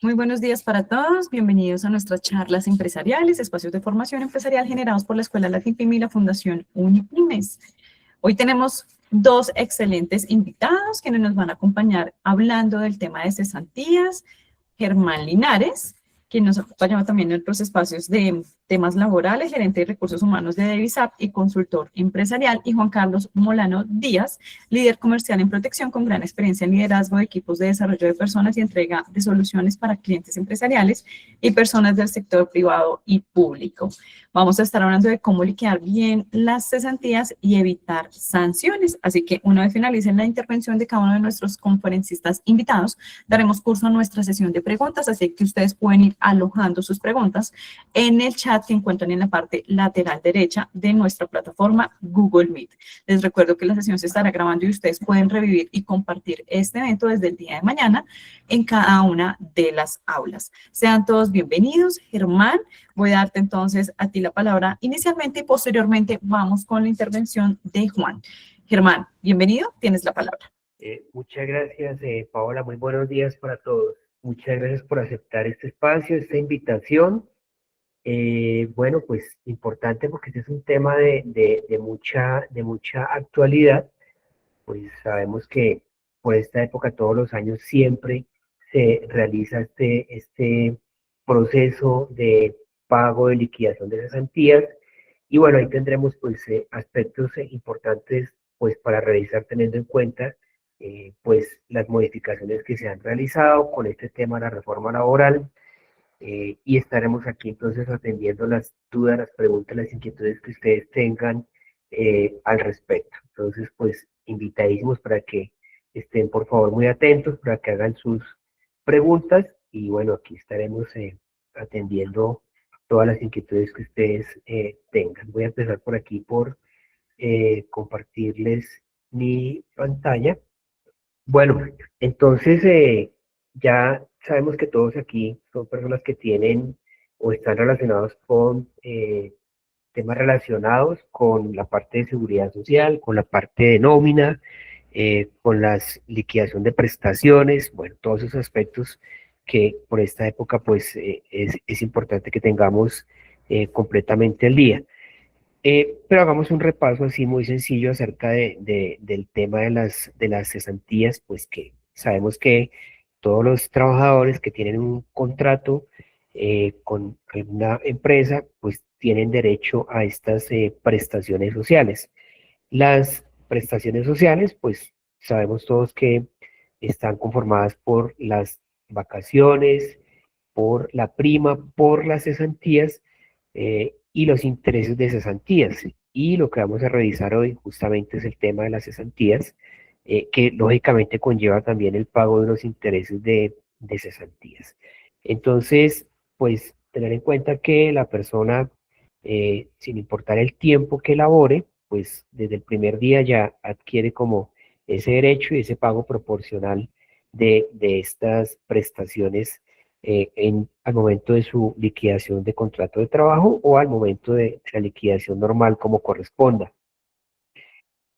Muy buenos días para todos. Bienvenidos a nuestras charlas empresariales, espacios de formación empresarial generados por la Escuela LatinPyme y la Fundación Unipymes. Hoy tenemos dos excelentes invitados que nos van a acompañar hablando del tema de cesantías. Germán Linares, quien nos acompaña también en otros espacios de temas laborales, gerente de recursos humanos de Devisap y consultor empresarial, y Juan Carlos Molano Díaz, líder comercial en protección con gran experiencia en liderazgo de equipos de desarrollo de personas y entrega de soluciones para clientes empresariales y personas del sector privado y público. Vamos a estar hablando de cómo liquidar bien las cesantías y evitar sanciones. Así que una vez finalicen la intervención de cada uno de nuestros conferencistas invitados, daremos curso a nuestra sesión de preguntas, así que ustedes pueden ir alojando sus preguntas en el chat que encuentran en la parte lateral derecha de nuestra plataforma Google Meet. Les recuerdo que la sesión se estará grabando y ustedes pueden revivir y compartir este evento desde el día de mañana en cada una de las aulas. Sean todos bienvenidos. Germán, voy a darte entonces a ti la palabra inicialmente y posteriormente vamos con la intervención de Juan. Germán, bienvenido, tienes la palabra. Muchas gracias, Paola. Muy buenos días para todos. Muchas gracias por aceptar este espacio, esta invitación. Bueno, pues importante porque este es un tema de mucha actualidad. Pues sabemos que por esta época, todos los años, siempre se realiza este proceso de pago, de liquidación de cesantías. Y bueno, ahí tendremos pues aspectos importantes pues para revisar teniendo en cuenta pues las modificaciones que se han realizado con este tema de la reforma laboral, y estaremos aquí entonces atendiendo las dudas, las preguntas, las inquietudes que ustedes tengan al respecto. Entonces, pues invitadísimos para que estén por favor muy atentos, para que hagan sus preguntas y bueno, aquí estaremos atendiendo todas las inquietudes que ustedes tengan. Voy a empezar por aquí por compartirles mi pantalla. Bueno, entonces ya sabemos que todos aquí son personas que tienen o están relacionados con temas relacionados con la parte de seguridad social, con la parte de nómina, con la liquidación de prestaciones, bueno, todos esos aspectos que por esta época pues es importante que tengamos completamente al día. Pero hagamos un repaso así muy sencillo acerca del tema de las cesantías, pues que sabemos que todos los trabajadores que tienen un contrato con alguna empresa, pues tienen derecho a estas prestaciones sociales. Las prestaciones sociales, pues sabemos todos que están conformadas por las vacaciones, por la prima, por las cesantías y los intereses de cesantías. Y lo que vamos a revisar hoy justamente es el tema de las cesantías, que lógicamente conlleva también el pago de los intereses de cesantías. Entonces, pues tener en cuenta que la persona, sin importar el tiempo que labore, pues desde el primer día ya adquiere como ese derecho y ese pago proporcional de estas prestaciones al momento de su liquidación de contrato de trabajo o al momento de la liquidación normal como corresponda.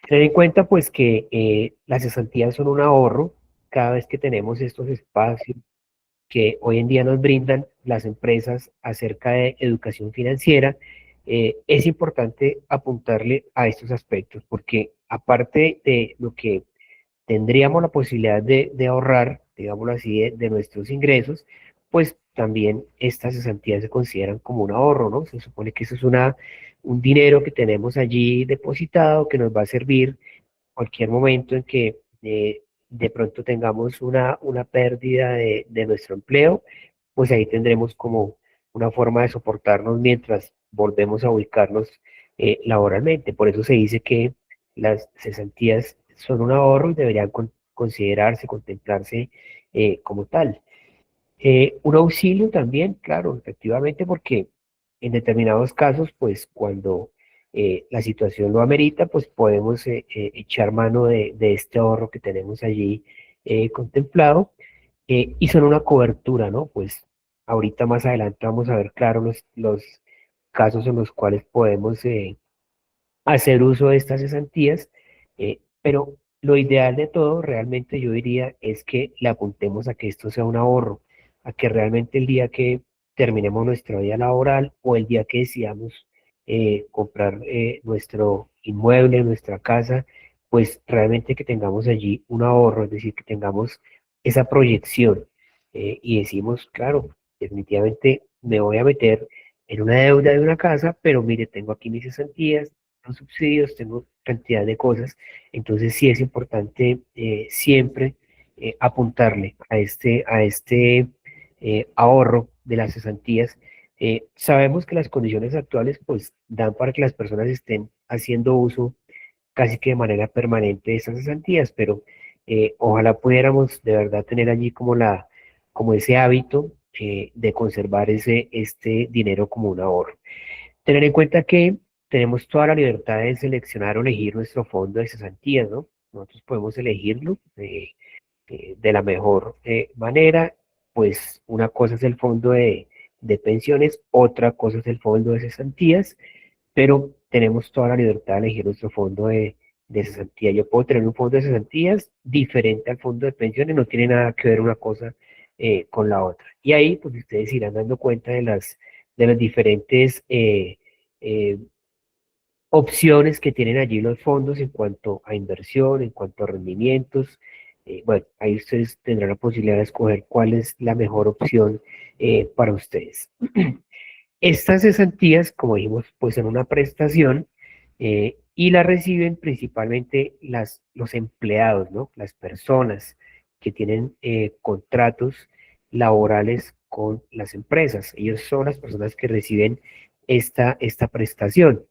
Tener en cuenta pues que las cesantías son un ahorro cada vez que tenemos estos espacios que hoy en día nos brindan las empresas acerca de educación financiera. Es importante apuntarle a estos aspectos porque aparte de lo que tendríamos la posibilidad de ahorrar, digámoslo así, de nuestros ingresos, pues también estas cesantías se consideran como un ahorro, ¿no? Se supone que eso es un dinero que tenemos allí depositado que nos va a servir cualquier momento en que de pronto tengamos una pérdida de nuestro empleo, pues ahí tendremos como una forma de soportarnos mientras volvemos a ubicarnos laboralmente. Por eso se dice que las cesantías son un ahorro y deberían considerarse, contemplarse como tal. Un auxilio también, claro, efectivamente, porque en determinados casos, pues cuando la situación lo amerita, pues podemos echar mano de este ahorro que tenemos allí contemplado, y son una cobertura, ¿no? Pues ahorita más adelante vamos a ver, claro, los casos en los cuales podemos hacer uso de estas cesantías, pero lo ideal de todo, realmente yo diría, es que le apuntemos a que esto sea un ahorro, a que realmente el día que terminemos nuestra vida laboral o el día que decidamos comprar nuestro inmueble, nuestra casa, pues realmente que tengamos allí un ahorro, es decir, que tengamos esa proyección y decimos, claro, definitivamente me voy a meter en una deuda de una casa, pero mire, tengo aquí mis cesantías, tengo subsidios, tengo cantidad de cosas, entonces sí es importante siempre apuntarle a este ahorro de las cesantías. Sabemos que las condiciones actuales pues dan para que las personas estén haciendo uso casi que de manera permanente de esas cesantías, pero ojalá pudiéramos de verdad tener allí como ese hábito de conservar este dinero como un ahorro. Tener en cuenta que tenemos toda la libertad de seleccionar o elegir nuestro fondo de cesantías, ¿no? Nosotros podemos elegirlo de la mejor manera, pues una cosa es el fondo de pensiones, otra cosa es el fondo de cesantías, pero tenemos toda la libertad de elegir nuestro fondo de cesantía. Yo puedo tener un fondo de cesantías diferente al fondo de pensiones, no tiene nada que ver una cosa con la otra. Y ahí, pues ustedes irán dando cuenta de las diferentes eh, opciones que tienen allí los fondos en cuanto a inversión, en cuanto a rendimientos. Bueno, ahí ustedes tendrán la posibilidad de escoger cuál es la mejor opción para ustedes. Estas cesantías, como dijimos, pues son una prestación y la reciben principalmente los empleados, ¿no? Las personas que tienen contratos laborales con las empresas. Ellos son las personas que reciben esta prestación.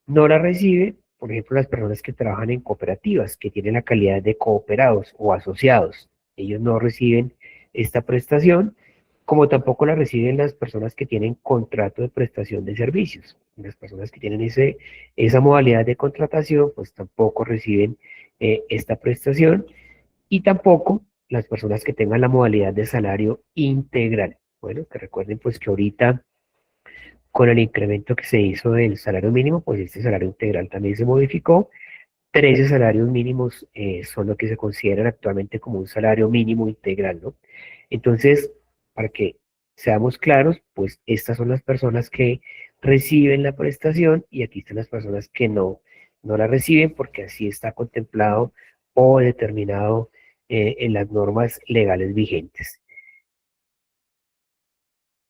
No la reciben, por ejemplo, las personas que trabajan en cooperativas, que tienen la calidad de cooperados o asociados. Ellos no reciben esta prestación como tampoco la reciben las personas que tienen contrato de prestación de servicios. Las personas que tienen esa modalidad de contratación, pues tampoco reciben esta prestación y tampoco las personas que tengan la modalidad de salario integral. Bueno, que recuerden pues que ahorita con el incremento que se hizo del salario mínimo, pues este salario integral también se modificó. 13 salarios mínimos son lo que se consideran actualmente como un salario mínimo integral, ¿no? Entonces, para que seamos claros, pues estas son las personas que reciben la prestación y aquí están las personas que no la reciben porque así está contemplado o determinado en las normas legales vigentes.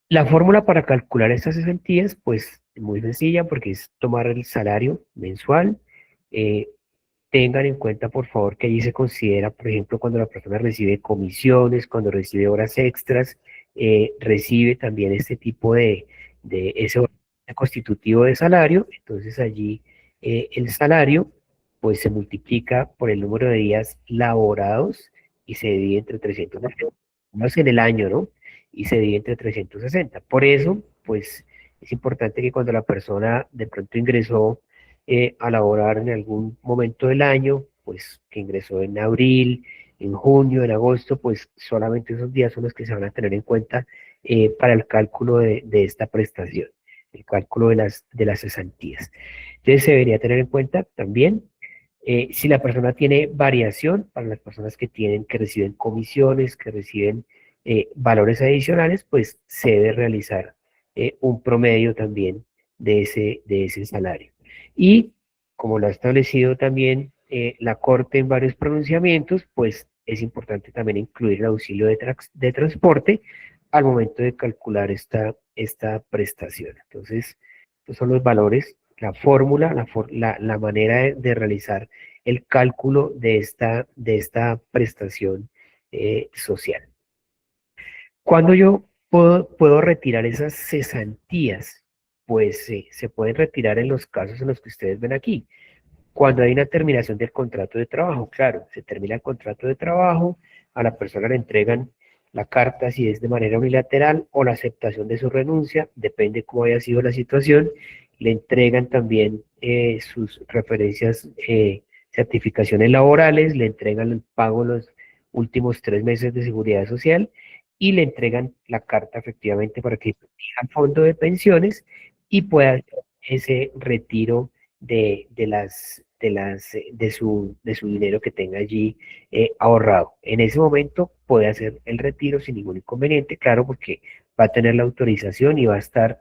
La fórmula para calcular estas cesantías, pues es muy sencilla porque es tomar el salario mensual, eh, tengan en cuenta, por favor, que allí se considera, por ejemplo, cuando la persona recibe comisiones, cuando recibe horas extras, recibe también este tipo de ese constitutivo de salario. Entonces allí el salario pues se multiplica por el número de días laborados y se divide entre 360, más en el año, ¿no? Y se divide entre 360. Por eso, pues es importante que cuando la persona de pronto ingresó a laborar en algún momento del año, pues que ingresó en abril, en junio, en agosto, pues solamente esos días son los que se van a tener en cuenta para el cálculo de esta prestación, el cálculo de las cesantías. Entonces se debería tener en cuenta también si la persona tiene variación, para las personas que reciben comisiones, que reciben valores adicionales, pues se debe realizar un promedio también de ese salario. Y como lo ha establecido también la Corte en varios pronunciamientos, pues es importante también incluir el auxilio de transporte al momento de calcular esta prestación. Entonces, estos son los valores, la fórmula, la manera de realizar el cálculo de esta prestación social. Cuando yo puedo retirar esas cesantías, pues se pueden retirar en los casos en los que ustedes ven aquí. Cuando hay una terminación del contrato de trabajo, claro, se termina el contrato de trabajo, a la persona le entregan la carta si es de manera unilateral o la aceptación de su renuncia, depende cómo haya sido la situación, le entregan también sus referencias, certificaciones laborales, le entregan el pago de los últimos 3 meses de seguridad social y le entregan la carta efectivamente para que al fondo de pensiones y pueda hacer ese retiro de su dinero que tenga allí ahorrado. En ese momento puede hacer el retiro sin ningún inconveniente, claro, porque va a tener la autorización y va a estar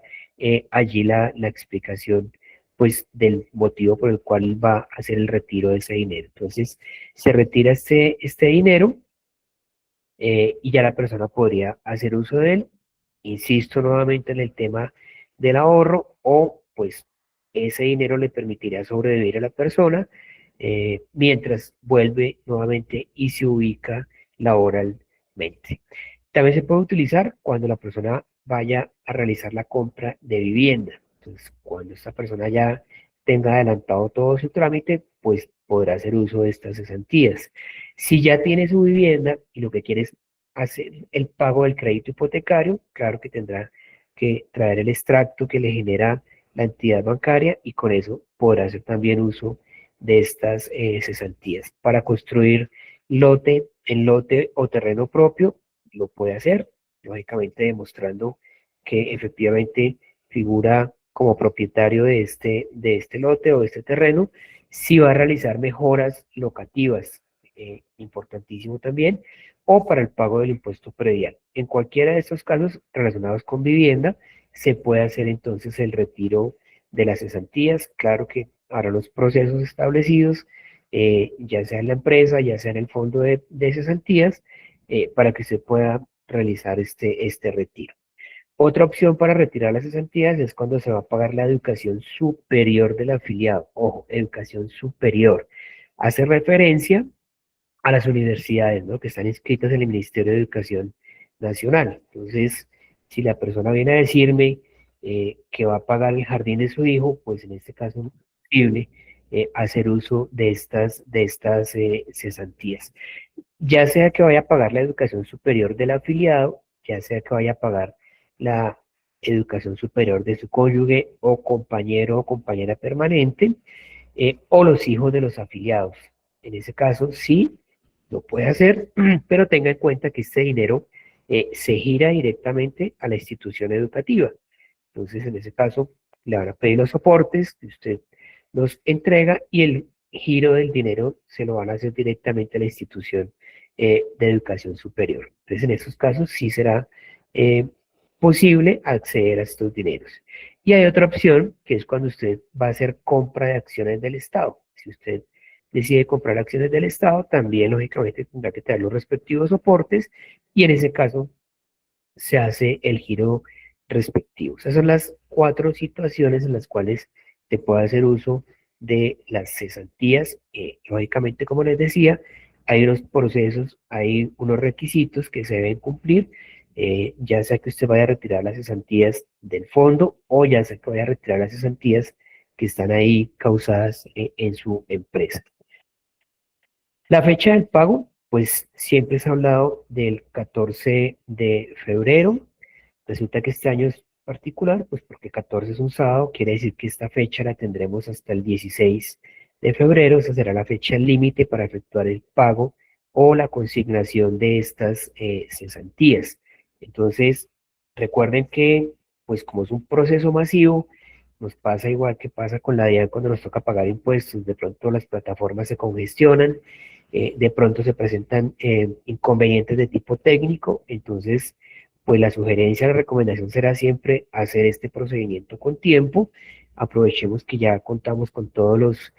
allí la explicación pues del motivo por el cual va a hacer el retiro de ese dinero. Entonces, se retira este dinero y ya la persona podría hacer uso de él. Insisto nuevamente en el tema del ahorro o pues ese dinero le permitiría sobrevivir a la persona mientras vuelve nuevamente y se ubica laboralmente. También se puede utilizar cuando la persona vaya a realizar la compra de vivienda. Entonces, cuando esta persona ya tenga adelantado todo su trámite, pues podrá hacer uso de estas cesantías. Si ya tiene su vivienda y lo que quiere es hacer el pago del crédito hipotecario, claro que tendrá que traer el extracto que le genera la entidad bancaria y con eso podrá hacer también uso de estas cesantías. Para construir lote en lote o terreno propio, lo puede hacer, lógicamente demostrando que efectivamente figura como propietario de este lote o de este terreno. Si va a realizar mejoras locativas, importantísimo también, o para el pago del impuesto predial. En cualquiera de estos casos relacionados con vivienda, se puede hacer entonces el retiro de las cesantías. Claro que habrá los procesos establecidos, ya sea en la empresa, ya sea en el fondo de cesantías, para que se pueda realizar este retiro. Otra opción para retirar las cesantías es cuando se va a pagar la educación superior del afiliado. Ojo, educación superior. Hace referencia a las universidades, ¿no? Que están inscritas en el Ministerio de Educación Nacional. Entonces, si la persona viene a decirme que va a pagar el jardín de su hijo, pues en este caso no es posible hacer uso de estas cesantías. Ya sea que vaya a pagar la educación superior del afiliado, ya sea que vaya a pagar la educación superior de su cónyuge o compañero o compañera permanente, o los hijos de los afiliados. En ese caso, sí, lo puede hacer, pero tenga en cuenta que este dinero se gira directamente a la institución educativa. Entonces, en ese caso, le van a pedir los soportes que usted los entrega y el giro del dinero se lo van a hacer directamente a la institución de educación superior. Entonces, en esos casos sí será eh, posible acceder a estos dineros. Y hay otra opción, que es cuando usted va a hacer compra de acciones del Estado. Si usted decide comprar acciones del Estado, también lógicamente tendrá que traer los respectivos soportes y en ese caso se hace el giro respectivo. Esas son las 4 situaciones en las cuales se puede hacer uso de las cesantías. Lógicamente, como les decía, hay unos procesos, hay unos requisitos que se deben cumplir, ya sea que usted vaya a retirar las cesantías del fondo o ya sea que vaya a retirar las cesantías que están ahí causadas en su empresa. La fecha del pago, pues siempre se ha hablado del 14 de febrero. Resulta que este año es particular, pues porque 14 es un sábado, quiere decir que esta fecha la tendremos hasta el 16 de febrero. Esa será la fecha límite para efectuar el pago o la consignación de estas cesantías. Entonces, recuerden que, pues como es un proceso masivo, nos pasa igual que pasa con la DIAN cuando nos toca pagar impuestos. De pronto las plataformas se congestionan, de pronto se presentan inconvenientes de tipo técnico, entonces pues la sugerencia, la recomendación será siempre hacer este procedimiento con tiempo. Aprovechemos que ya contamos con todos los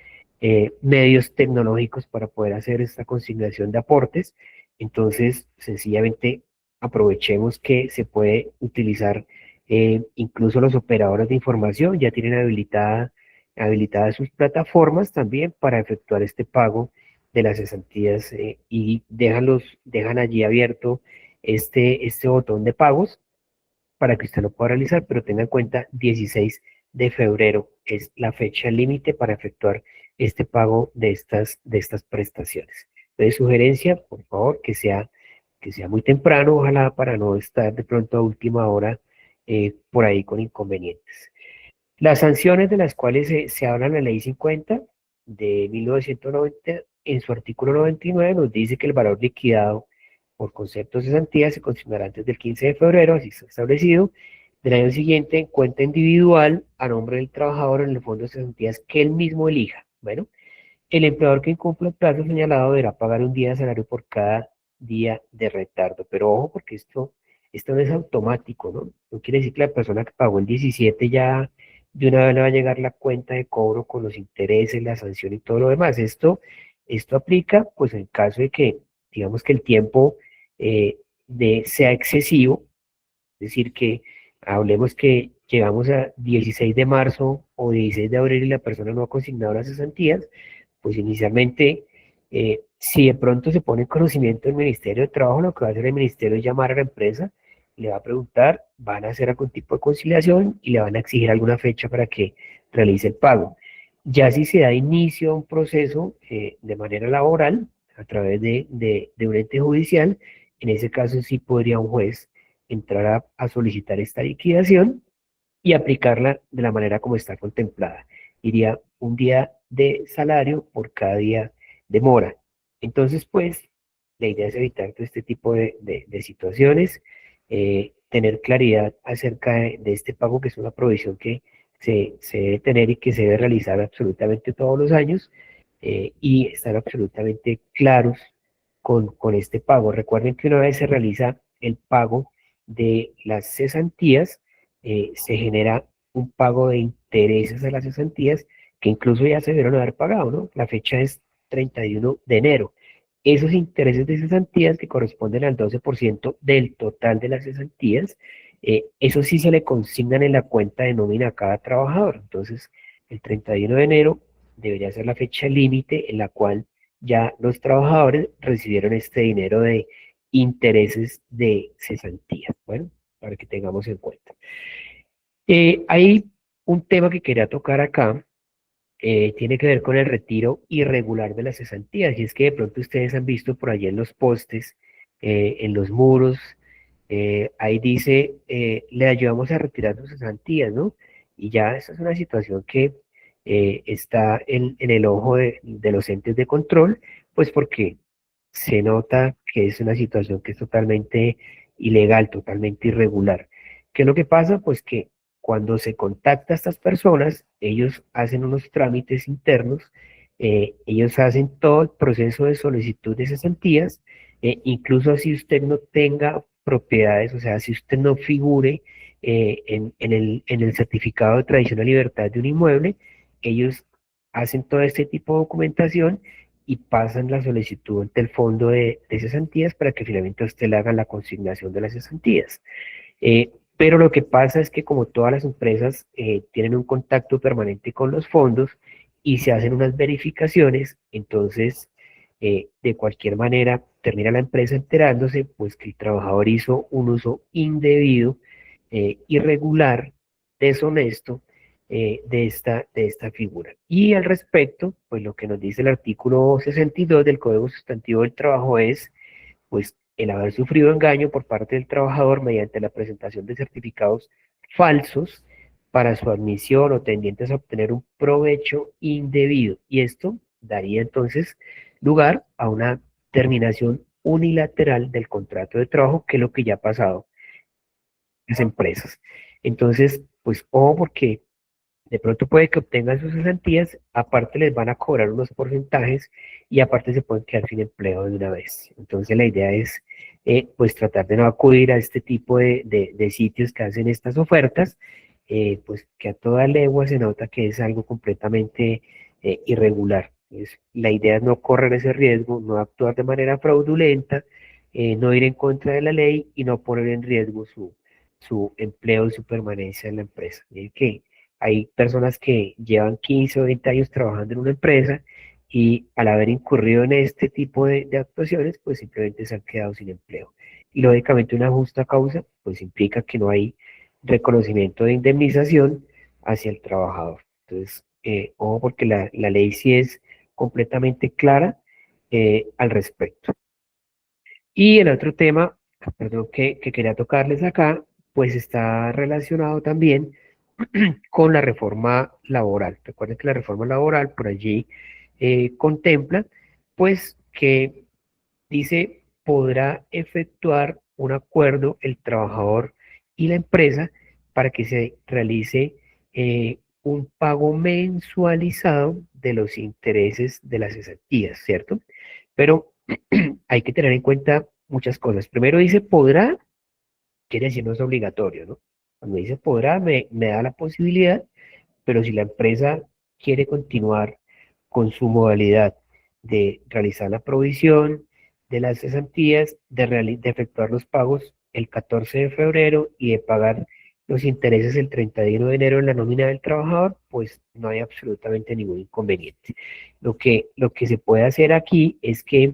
medios tecnológicos para poder hacer esta consignación de aportes. Entonces, sencillamente aprovechemos que se puede utilizar incluso los operadores de información, ya tienen habilitadas sus plataformas también para efectuar este pago de las cesantías y dejan allí abierto este botón de pagos para que usted lo pueda realizar, pero tenga en cuenta 16 de febrero es la fecha límite para efectuar este pago de estas prestaciones. Entonces, sugerencia, por favor, que sea muy temprano, ojalá para no estar de pronto a última hora por ahí con inconvenientes. Las sanciones de las cuales se habla en la Ley 50 de 1990, en su artículo 99, nos dice que el valor liquidado por conceptos de cesantía se consignará antes del 15 de febrero, así está establecido, del año siguiente en cuenta individual a nombre del trabajador en el fondo de cesantías que él mismo elija. Bueno, el empleador que incumpla el plazo señalado deberá pagar un día de salario por cada día de retardo. Pero ojo, porque esto no es automático, ¿no? No quiere decir que la persona que pagó el 17 ya de una vez le va a llegar la cuenta de cobro con los intereses, la sanción y todo lo demás. Esto aplica, pues, en caso de que, digamos que el tiempo sea excesivo, es decir, que hablemos que llegamos a 16 de marzo o 16 de abril y la persona no ha consignado las cesantías, pues inicialmente, si de pronto se pone en conocimiento del Ministerio de Trabajo, lo que va a hacer el Ministerio es llamar a la empresa, le va a preguntar, van a hacer algún tipo de conciliación y le van a exigir alguna fecha para que realice el pago. Ya si se da inicio a un proceso de manera laboral, a través de un ente judicial, en ese caso sí podría un juez entrar a solicitar esta liquidación y aplicarla de la manera como está contemplada. Iría un día de salario por cada día de mora. Entonces, pues, la idea es evitar todo este tipo de situaciones, tener claridad acerca de este pago, que es una provisión que se debe tener y que se debe realizar absolutamente todos los años, y estar absolutamente claros con este pago. Recuerden que una vez se realiza el pago de las cesantías, se genera un pago de intereses a las cesantías que incluso ya se debieron haber pagado, ¿no? La fecha es 31 de enero. Esos intereses de cesantías que corresponden al 12% del total de las cesantías, eso sí se le consignan en la cuenta de nómina a cada trabajador. Entonces, el 31 de enero debería ser la fecha límite en la cual ya los trabajadores recibieron este dinero de intereses de cesantías. Bueno, para que tengamos en cuenta. Hay un tema que quería tocar acá, tiene que ver con el retiro irregular de las cesantías, y es que de pronto ustedes han visto por allí en los postes, en los muros, ahí dice, le ayudamos a retirar sus cesantías, ¿no? Y ya esa es una situación que está en el ojo de los entes de control, pues porque se nota que es una situación que es totalmente ilegal, totalmente irregular. ¿Qué es lo que pasa? Pues que cuando se contacta a estas personas, ellos hacen unos trámites internos, ellos hacen todo el proceso de solicitud de cesantías, incluso si usted no tenga propiedades, o sea, si usted no figure en el certificado de tradición a libertad de un inmueble, ellos hacen todo este tipo de documentación y pasan la solicitud ante el fondo de cesantías para que finalmente a usted le hagan la consignación de las cesantías. Pero lo que pasa es que como todas las empresas tienen un contacto permanente con los fondos y se hacen unas verificaciones, entonces de cualquier manera termina la empresa enterándose pues que el trabajador hizo un uso indebido, irregular, deshonesto de esta figura. Y al respecto, pues lo que nos dice el artículo 62 del Código Sustantivo del Trabajo es pues el haber sufrido engaño por parte del trabajador mediante la presentación de certificados falsos para su admisión o tendientes a obtener un provecho indebido. Y esto daría entonces lugar a una terminación unilateral del contrato de trabajo, que es lo que ya ha pasado en las empresas. Entonces, pues ojo, porque de pronto puede que obtengan sus cesantías, aparte les van a cobrar unos porcentajes y aparte se pueden quedar sin empleo de una vez. Entonces la idea es pues tratar de no acudir a este tipo de sitios que hacen estas ofertas, pues que a toda legua se nota que es algo completamente irregular. La idea es no correr ese riesgo, no actuar de manera fraudulenta, no ir en contra de la ley y no poner en riesgo su empleo y su permanencia en la empresa. Que hay personas que llevan 15 o 20 años trabajando en una empresa y al haber incurrido en este tipo de actuaciones, pues simplemente se han quedado sin empleo. Y lógicamente una justa causa, pues implica que no hay reconocimiento de indemnización hacia el trabajador. Entonces, ojo, porque la ley sí es completamente clara al respecto. Y el otro tema, perdón, que quería tocarles acá, pues está relacionado también con la reforma laboral. Recuerden que la reforma laboral por allí contempla, pues, que dice, podrá efectuar un acuerdo el trabajador y la empresa para que se realice un pago mensualizado de los intereses de las cesantías, ¿cierto? Pero hay que tener en cuenta muchas cosas. Primero dice podrá, quiere decir no es obligatorio, ¿no? Cuando dice podrá, me da la posibilidad, pero si la empresa quiere continuar con su modalidad de realizar la provisión de las cesantías, de efectuar los pagos el 14 de febrero y de pagar los intereses el 31 de enero en la nómina del trabajador, pues no hay absolutamente ningún inconveniente. Lo que se puede hacer aquí es que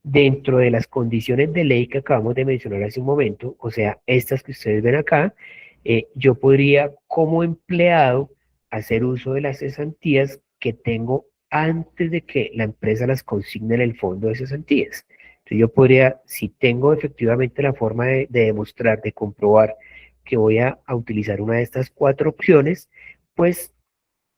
dentro de las condiciones de ley que acabamos de mencionar hace un momento, o sea, estas que ustedes ven acá, yo podría como empleado hacer uso de las cesantías que tengo antes de que la empresa las consigne en el fondo de cesantías. Entonces yo podría, si tengo efectivamente la forma de demostrar, de comprobar que voy a utilizar una de estas cuatro opciones, pues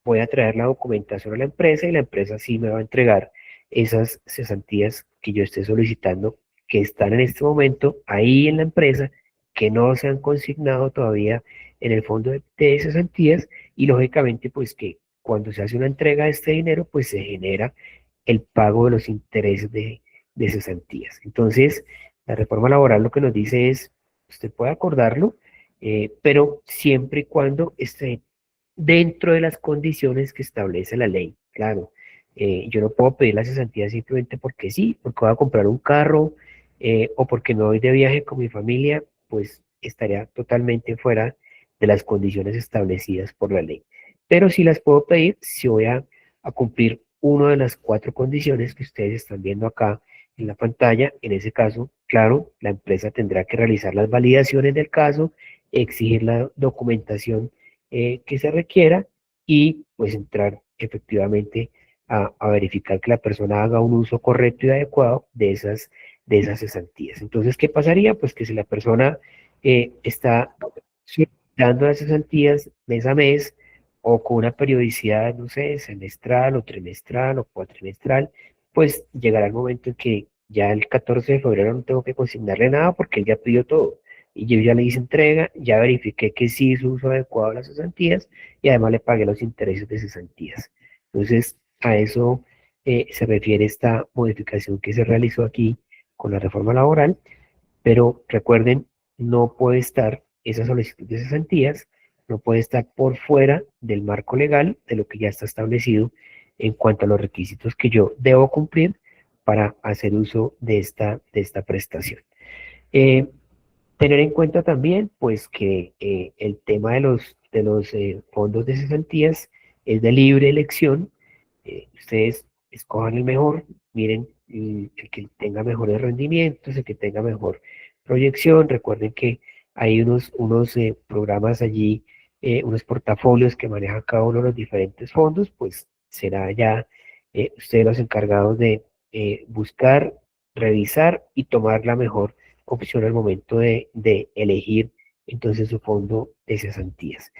voy a traer la documentación a la empresa y la empresa sí me va a entregar esas cesantías que yo esté solicitando, que están en este momento ahí en la empresa, que no se han consignado todavía en el fondo de cesantías y lógicamente pues que cuando se hace una entrega de este dinero pues se genera el pago de los intereses de cesantías. Entonces, la reforma laboral lo que nos dice es, usted puede acordarlo, pero siempre y cuando esté dentro de las condiciones que establece la ley. Claro, yo no puedo pedir la cesantía simplemente porque sí, porque voy a comprar un carro o porque me voy de viaje con mi familia, pues estaría totalmente fuera de las condiciones establecidas por la ley. Pero sí las puedo pedir si voy a cumplir una de las cuatro condiciones que ustedes están viendo acá en la pantalla. En ese caso, claro, la empresa tendrá que realizar las validaciones del caso, exigir la documentación que se requiera y pues entrar efectivamente a verificar que la persona haga un uso correcto y adecuado de esas cesantías. Entonces, ¿qué pasaría? Pues que si la persona está solicitando las cesantías mes a mes o con una periodicidad, no sé, semestral o trimestral o cuatrimestral, pues llegará el momento en que ya el 14 de febrero no tengo que consignarle nada porque él ya pidió todo y yo ya le hice entrega, ya verifiqué que sí hizo uso adecuado de las cesantías y además le pagué los intereses de cesantías. Entonces, a eso se refiere esta modificación que se realizó aquí con la reforma laboral, pero recuerden, no puede estar esa solicitud de cesantías, no puede estar por fuera del marco legal de lo que ya está establecido en cuanto a los requisitos que yo debo cumplir para hacer uso de esta prestación. Eh, Tener en cuenta también, pues, que el tema de los fondos de cesantías es de libre elección. Ustedes escojan el mejor, miren el que tenga mejores rendimientos, el que tenga mejor proyección. Recuerden que hay unos programas allí, unos portafolios que manejan cada uno de los diferentes fondos, pues será ya ustedes los encargados de buscar, revisar y tomar la mejor opción al momento de elegir entonces su fondo de cesantías.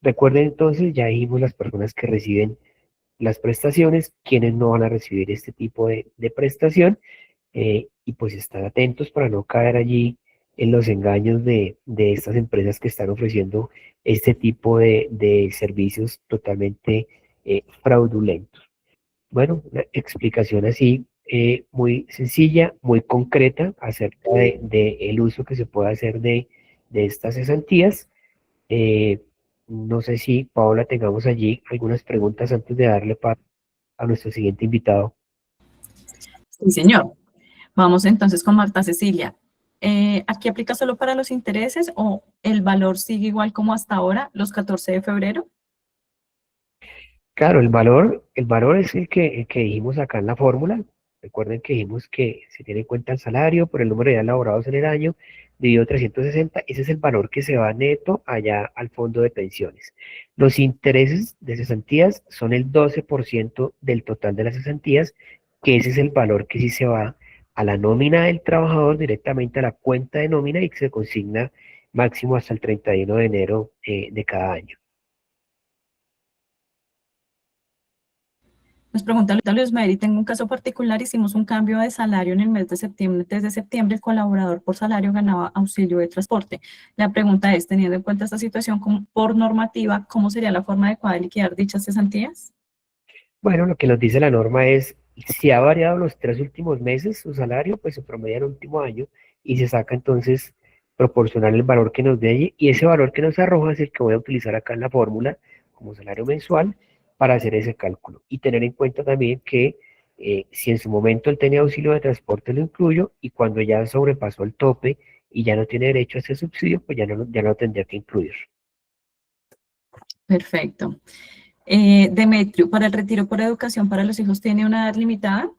Recuerden entonces, ya dijimos las personas que reciben las prestaciones, quienes no van a recibir este tipo de prestación, y pues estar atentos para no caer allí en los engaños de estas empresas que están ofreciendo este tipo de servicios totalmente fraudulentos. Bueno, una explicación así muy sencilla, muy concreta acerca de el uso que se puede hacer de estas cesantías. Eh, no sé si, Paola, tengamos allí algunas preguntas antes de darle paso a nuestro siguiente invitado. Sí, señor. Vamos entonces con Marta Cecilia. ¿Aquí aplica solo para los intereses o el valor sigue igual como hasta ahora, los 14 de febrero? Claro, el valor es el que dijimos acá en la fórmula. Recuerden que dijimos que se tiene en cuenta el salario por el número de días laborados en el año, dividido 360. Ese es el valor que se va neto allá al fondo de pensiones. Los intereses de cesantías son el 12% del total de las cesantías, que ese es el valor que sí se va a la nómina del trabajador directamente a la cuenta de nómina y que se consigna máximo hasta el 31 de enero de cada año. Nos pregunta Luis Mary, tengo un caso particular, hicimos un cambio de salario en el mes de septiembre. Desde septiembre el colaborador por salario ganaba auxilio de transporte. La pregunta es, teniendo en cuenta esta situación por normativa, ¿cómo sería la forma adecuada de liquidar dichas cesantías? Bueno, lo que nos dice la norma es, si ha variado los 3 últimos meses su salario, pues se promedia el último año y se saca entonces proporcional el valor que nos dé allí, y ese valor que nos arroja es el que voy a utilizar acá en la fórmula como salario mensual para hacer ese cálculo. Y tener en cuenta también que si en su momento él tenía auxilio de transporte lo incluyo, y cuando ya sobrepasó el tope y ya no tiene derecho a ese subsidio, pues ya no lo tendría que incluir. Perfecto. Demetrio, ¿para el retiro por educación para los hijos tiene una edad limitada?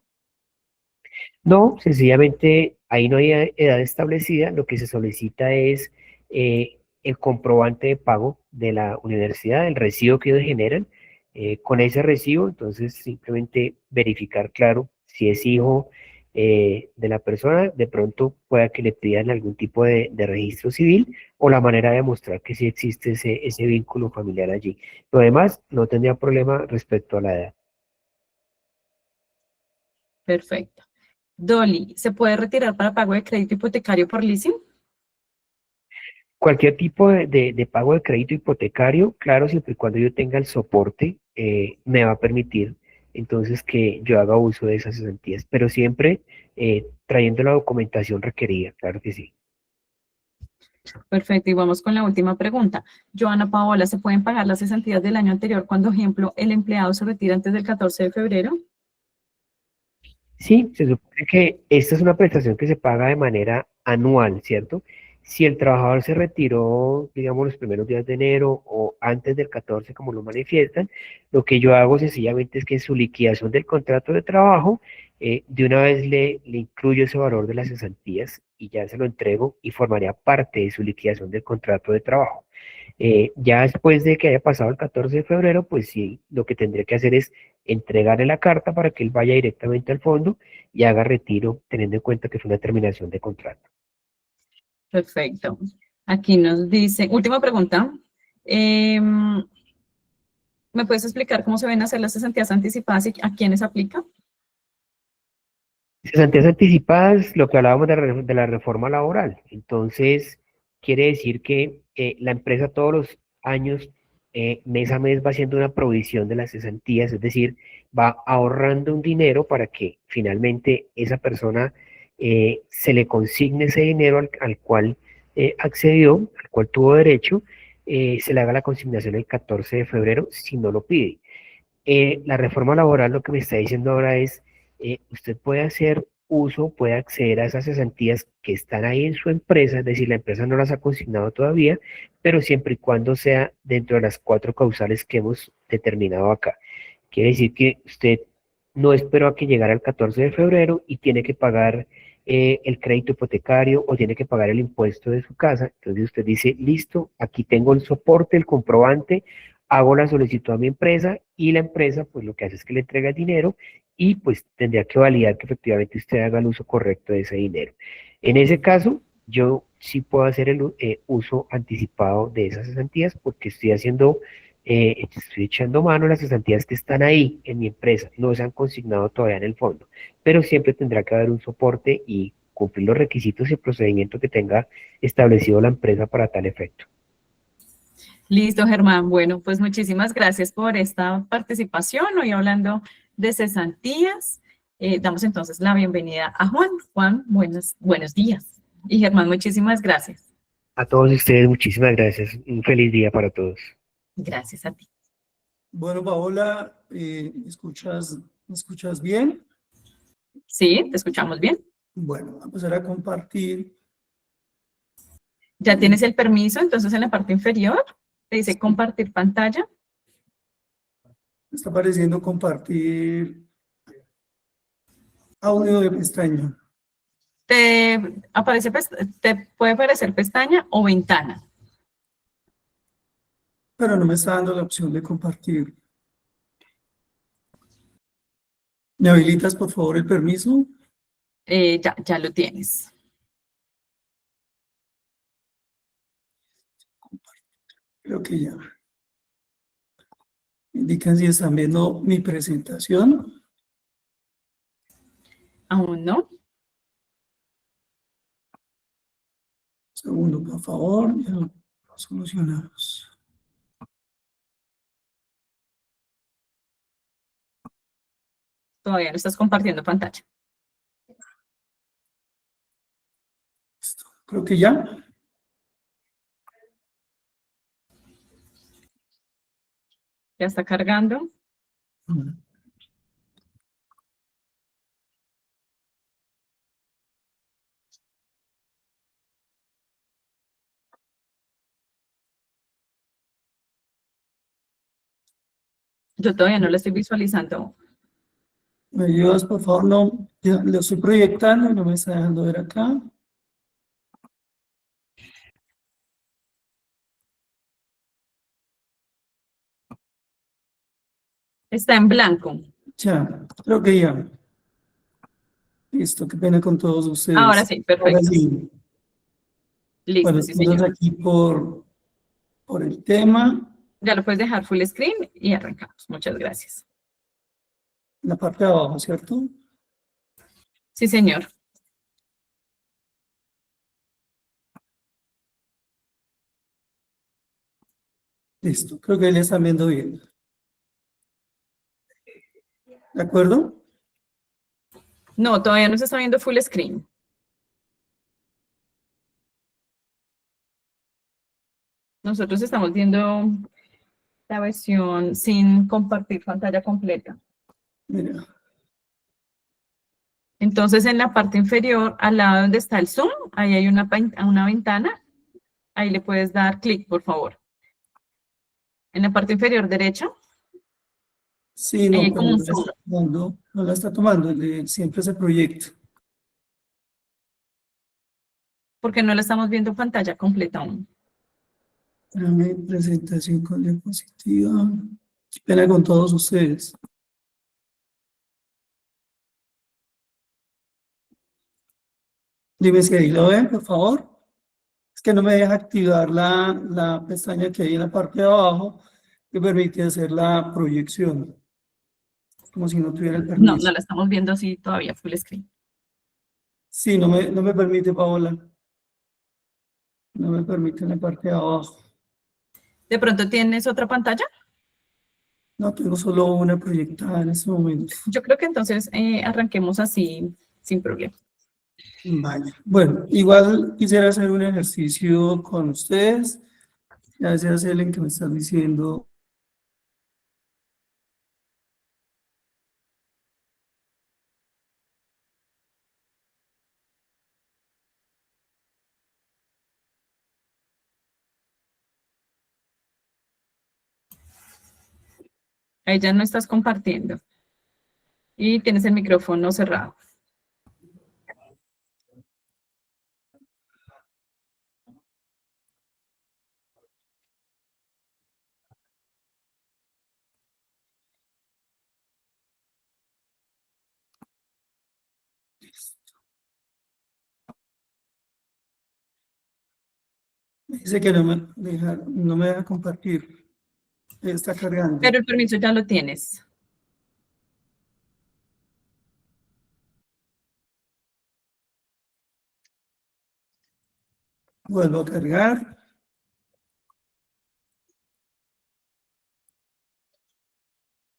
No, sencillamente ahí no hay edad establecida, lo que se solicita es el comprobante de pago de la universidad, el recibo que ellos generan. Con ese recibo, entonces simplemente verificar, claro, si es hijo de la persona, de pronto pueda que le pidan algún tipo de registro civil o la manera de mostrar que sí existe ese vínculo familiar allí. Lo demás no tendría problema respecto a la edad. Perfecto. Dolly, ¿se puede retirar para pago de crédito hipotecario por leasing? Cualquier tipo de pago de crédito hipotecario, claro, siempre y cuando yo tenga el soporte, me va a permitir entonces que yo haga uso de esas cesantías, pero siempre trayendo la documentación requerida, claro que sí. Perfecto, y vamos con la última pregunta. Joana Paola, ¿se pueden pagar las cesantías del año anterior cuando, ejemplo, el empleado se retira antes del 14 de febrero? Sí, se supone que esta es una prestación que se paga de manera anual, ¿cierto? Si el trabajador se retiró, digamos, los primeros días de enero o antes del 14, como lo manifiestan, lo que yo hago sencillamente es que en su liquidación del contrato de trabajo, de una vez le incluyo ese valor de las cesantías y ya se lo entrego y formaría parte de su liquidación del contrato de trabajo. Ya después de que haya pasado el 14 de febrero, pues sí, lo que tendría que hacer es entregarle la carta para que él vaya directamente al fondo y haga retiro, teniendo en cuenta que fue una terminación de contrato. Perfecto. Aquí nos dice, última pregunta. ¿Me puedes explicar cómo se ven hacer las cesantías anticipadas y a quiénes aplica? Cesantías anticipadas, lo que hablábamos de la reforma laboral. Entonces, quiere decir que la empresa todos los años, mes a mes, va haciendo una provisión de las cesantías, es decir, va ahorrando un dinero para que finalmente esa persona se le consigne ese dinero al cual accedió, al cual tuvo derecho, se le haga la consignación el 14 de febrero si no lo pide. La reforma laboral lo que me está diciendo ahora es, usted puede hacer uso, puede acceder a esas cesantías que están ahí en su empresa, es decir, la empresa no las ha consignado todavía, pero siempre y cuando sea dentro de las 4 causales que hemos determinado acá. Quiere decir que usted no esperó a que llegara el 14 de febrero y tiene que pagar el crédito hipotecario o tiene que pagar el impuesto de su casa. Entonces usted dice, listo, aquí tengo el soporte, el comprobante, hago la solicitud a mi empresa y la empresa pues lo que hace es que le entrega el dinero y pues tendría que validar que efectivamente usted haga el uso correcto de ese dinero. En ese caso, yo sí puedo hacer el uso anticipado de esas cesantías porque estoy echando mano a las cesantías que están ahí en mi empresa, no se han consignado todavía en el fondo, pero siempre tendrá que haber un soporte y cumplir los requisitos y el procedimiento que tenga establecido la empresa para tal efecto. Listo, Germán. Bueno, pues muchísimas gracias por esta participación. Hoy hablando de cesantías. Damos entonces la bienvenida a Juan. Juan, buenos días. Y Germán, muchísimas gracias. A todos ustedes, muchísimas gracias. Un feliz día para todos. Gracias a ti. Bueno, Paola, me escuchas bien? Sí, te escuchamos bien. Bueno, voy a empezar a compartir. Ya tienes el permiso, entonces en la parte inferior te dice compartir pantalla. Me está apareciendo compartir audio de pestaña, Te aparece, te puede aparecer pestaña o ventana. pero no me está dando la opción de compartir. ¿Me habilitas, por favor, el permiso? Ya lo tienes. Creo que ya. Indican si están viendo mi presentación. Aún no. Segundo, por favor, ya lo solucionamos. Todavía no estás compartiendo pantalla. Listo. Creo que ya. Ya está cargando. Yo todavía no lo estoy visualizando. ¿Me ayudas, por favor? No, ya lo estoy proyectando y no me está dejando ver acá. Está en blanco. Ya, creo que ya. Listo, qué pena con todos ustedes. Ahora sí, Ahora perfecto. sí. Listo, Bueno, sí, estamos señor. aquí por el tema. Ya lo puedes dejar full screen y arrancamos. Muchas gracias. En la parte de abajo, ¿cierto? Sí, señor. Listo, creo que ya están viendo bien. ¿De acuerdo? No, todavía no se está viendo full screen. Nosotros estamos viendo la versión sin compartir pantalla completa. Mira, Entonces, en la parte inferior, al lado donde está el zoom, ahí hay una ventana. Ahí le puedes dar clic, por favor. En la parte inferior derecha, sí, ahí no, hay pero como no un la zoom. está tomando, no la está tomando, siempre ese proyecto. Porque no la estamos viendo en pantalla completa aún. Dame presentación con diapositiva. Qué pena con todos ustedes. Dime si ahí lo ven, por favor. Es que no me deja activar la pestaña que hay en la parte de abajo que permite hacer la proyección, como si no tuviera el No, no permiso. la estamos viendo así todavía full screen. Sí, no me permite, Paola. No me permite en la parte de abajo. ¿De pronto tienes otra pantalla? No, tengo solo una proyectada en este momento. Yo creo que entonces arranquemos así sin problema. Vale. Bueno, igual quisiera hacer un ejercicio con ustedes. Gracias, Ellen, que me estás diciendo. Ahí ya no estás compartiendo. Y tienes el micrófono cerrado. Dice que no me deja compartir. Está cargando. Pero el permiso ya lo tienes. Vuelvo a cargar.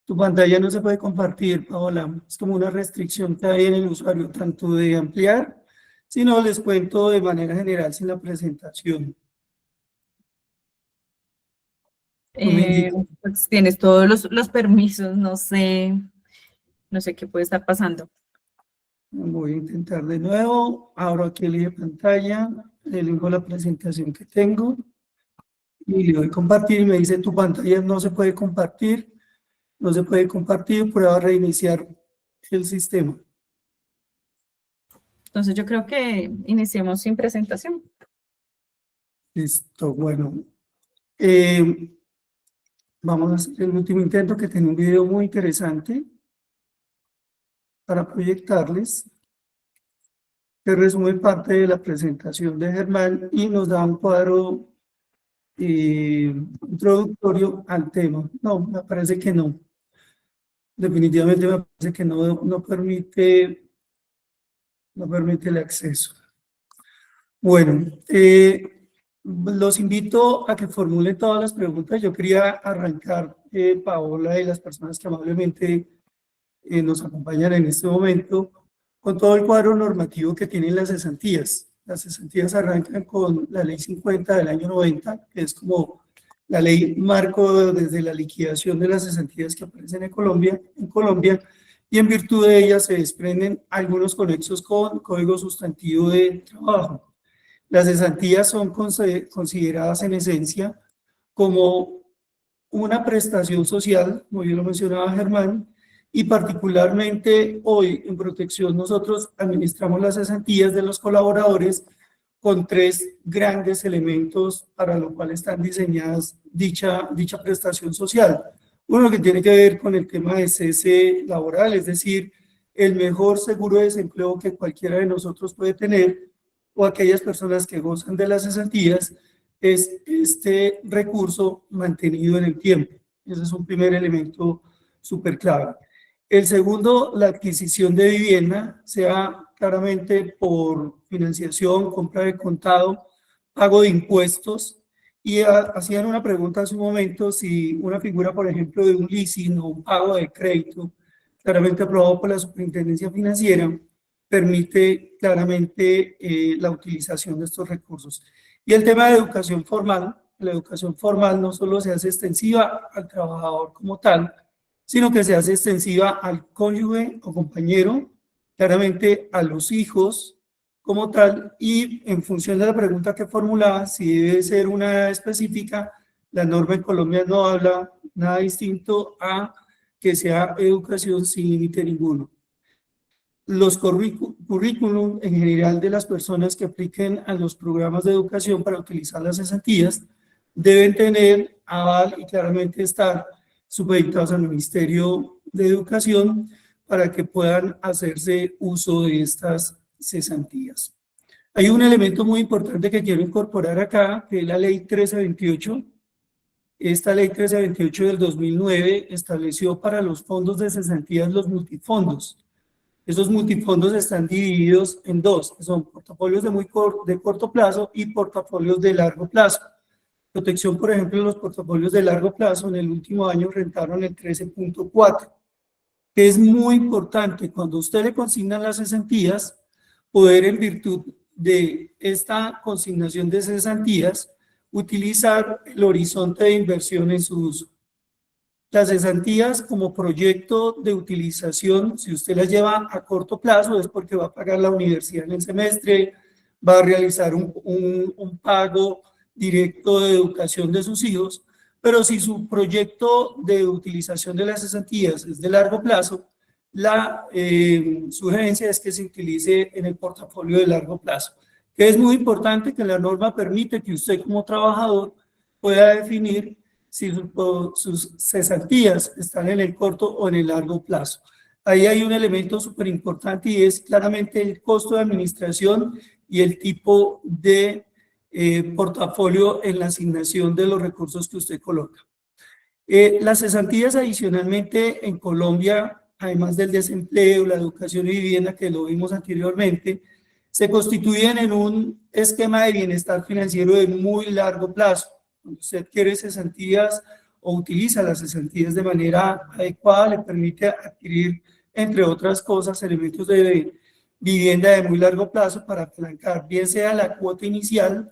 Tu pantalla no se puede compartir, Paola. Es como una restricción que hay en el usuario, tanto de ampliar, sino les cuento de manera general sin la presentación. No me indica. Pues tienes todos los permisos, no sé qué puede estar pasando. Voy a intentar de nuevo. Abro aquí el de pantalla, elijo la presentación que tengo y le doy compartir y me dice tu pantalla no se puede compartir, no se puede compartir, prueba a reiniciar el sistema. Entonces yo creo que iniciemos sin presentación. Listo, bueno. Vamos a hacer el último intento que tiene un video muy interesante para proyectarles, que resume parte de la presentación de Germán y nos da un cuadro introductorio al tema. No, me parece que no. Definitivamente me parece que no permite el acceso. Bueno, los invito a que formulen todas las preguntas. Yo quería arrancar, Paola, y las personas que amablemente nos acompañan en este momento, con todo el cuadro normativo que tienen las cesantías. Las cesantías arrancan con la Ley 50 del año 90, que es como la ley marco desde la liquidación de las cesantías que aparecen en Colombia, y en virtud de ella se desprenden algunos conexos con Código Sustantivo de Trabajo. Las cesantías son consideradas en esencia como una prestación social, como bien lo mencionaba Germán, y particularmente hoy en Protección nosotros administramos las cesantías de los colaboradores con 3 grandes elementos para lo cual están diseñadas dicha prestación social. Uno que tiene que ver con el tema de cese laboral, es decir, el mejor seguro de desempleo que cualquiera de nosotros puede tener, o aquellas personas que gozan de las cesantías, es este recurso mantenido en el tiempo. Ese es un primer elemento súper clave. El segundo, la adquisición de vivienda, sea claramente por financiación, compra de contado, pago de impuestos. Y hacían una pregunta hace un momento, si una figura, por ejemplo, de un leasing o un pago de crédito, claramente aprobado por la Superintendencia Financiera, permite claramente la utilización de estos recursos. Y el tema de educación formal, la educación formal no solo se hace extensiva al trabajador como tal, sino que se hace extensiva al cónyuge o compañero, claramente a los hijos como tal, y en función de la pregunta que formulaba, si debe ser una edad específica, la norma en Colombia no habla nada distinto a que sea educación sin límite ninguno. Los currículum en general de las personas que apliquen a los programas de educación para utilizar las cesantías deben tener aval y claramente estar supeditados al Ministerio de Educación para que puedan hacerse uso de estas cesantías. Hay un elemento muy importante que quiero incorporar acá, que es la Ley 1328. Esta Ley 1328 del 2009 estableció para los fondos de cesantías los multifondos. Esos multifondos están divididos en 2, que son portafolios de corto plazo y portafolios de largo plazo. Protección, por ejemplo, los portafolios de largo plazo en el último año rentaron el 13.4, que es muy importante cuando usted le consignan las cesantías, poder en virtud de esta consignación de cesantías, utilizar el horizonte de inversión en su uso. Las cesantías como proyecto de utilización, si usted las lleva a corto plazo, es porque va a pagar la universidad en el semestre, va a realizar un pago directo de educación de sus hijos, pero si su proyecto de utilización de las cesantías es de largo plazo, la sugerencia es que se utilice en el portafolio de largo plazo, que es muy importante que la norma permite que usted como trabajador pueda definir si sus cesantías están en el corto o en el largo plazo. Ahí hay un elemento súper importante y es claramente el costo de administración y el tipo de portafolio en la asignación de los recursos que usted coloca. Las cesantías adicionalmente en Colombia, además del desempleo, la educación y vivienda que lo vimos anteriormente, se constituyen en un esquema de bienestar financiero de muy largo plazo. Cuando usted quiere cesantías o utiliza las cesantías de manera adecuada, le permite adquirir, entre otras cosas, elementos de vivienda de muy largo plazo para apalancar, bien sea la cuota inicial,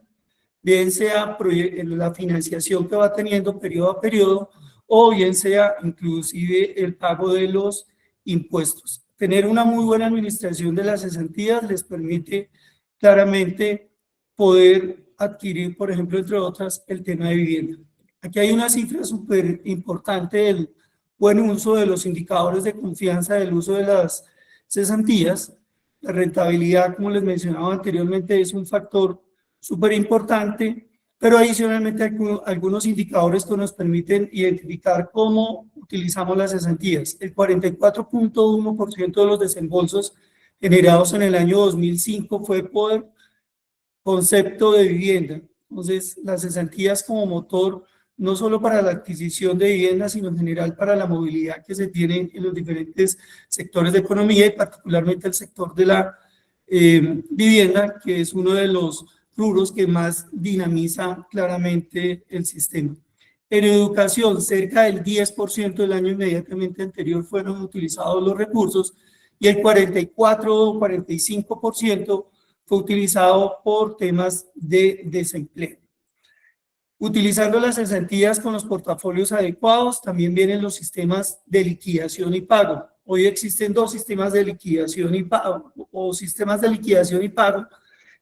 bien sea la financiación que va teniendo periodo a periodo, o bien sea inclusive el pago de los impuestos. Tener una muy buena administración de las cesantías les permite claramente poder adquirir, por ejemplo, entre otras, el tema de vivienda. Aquí hay una cifra súper importante del buen uso de los indicadores de confianza del uso de las cesantías. La rentabilidad, como les mencionaba anteriormente, es un factor súper importante, pero adicionalmente hay algunos indicadores que nos permiten identificar cómo utilizamos las cesantías. El 44.1% de los desembolsos generados en el año 2005 fue por concepto de vivienda. Entonces, las cesantías como motor, no solo para la adquisición de vivienda, sino en general para la movilidad que se tiene en los diferentes sectores de economía y particularmente el sector de la vivienda, que es uno de los rubros que más dinamiza claramente el sistema. En educación, cerca del 10% del año inmediatamente anterior fueron utilizados los recursos y el 44 o 45% fue utilizado por temas de desempleo. Utilizando las cesantías con los portafolios adecuados, también vienen los sistemas de liquidación y pago. Hoy existen dos sistemas de liquidación y pago, o sistemas de liquidación y pago,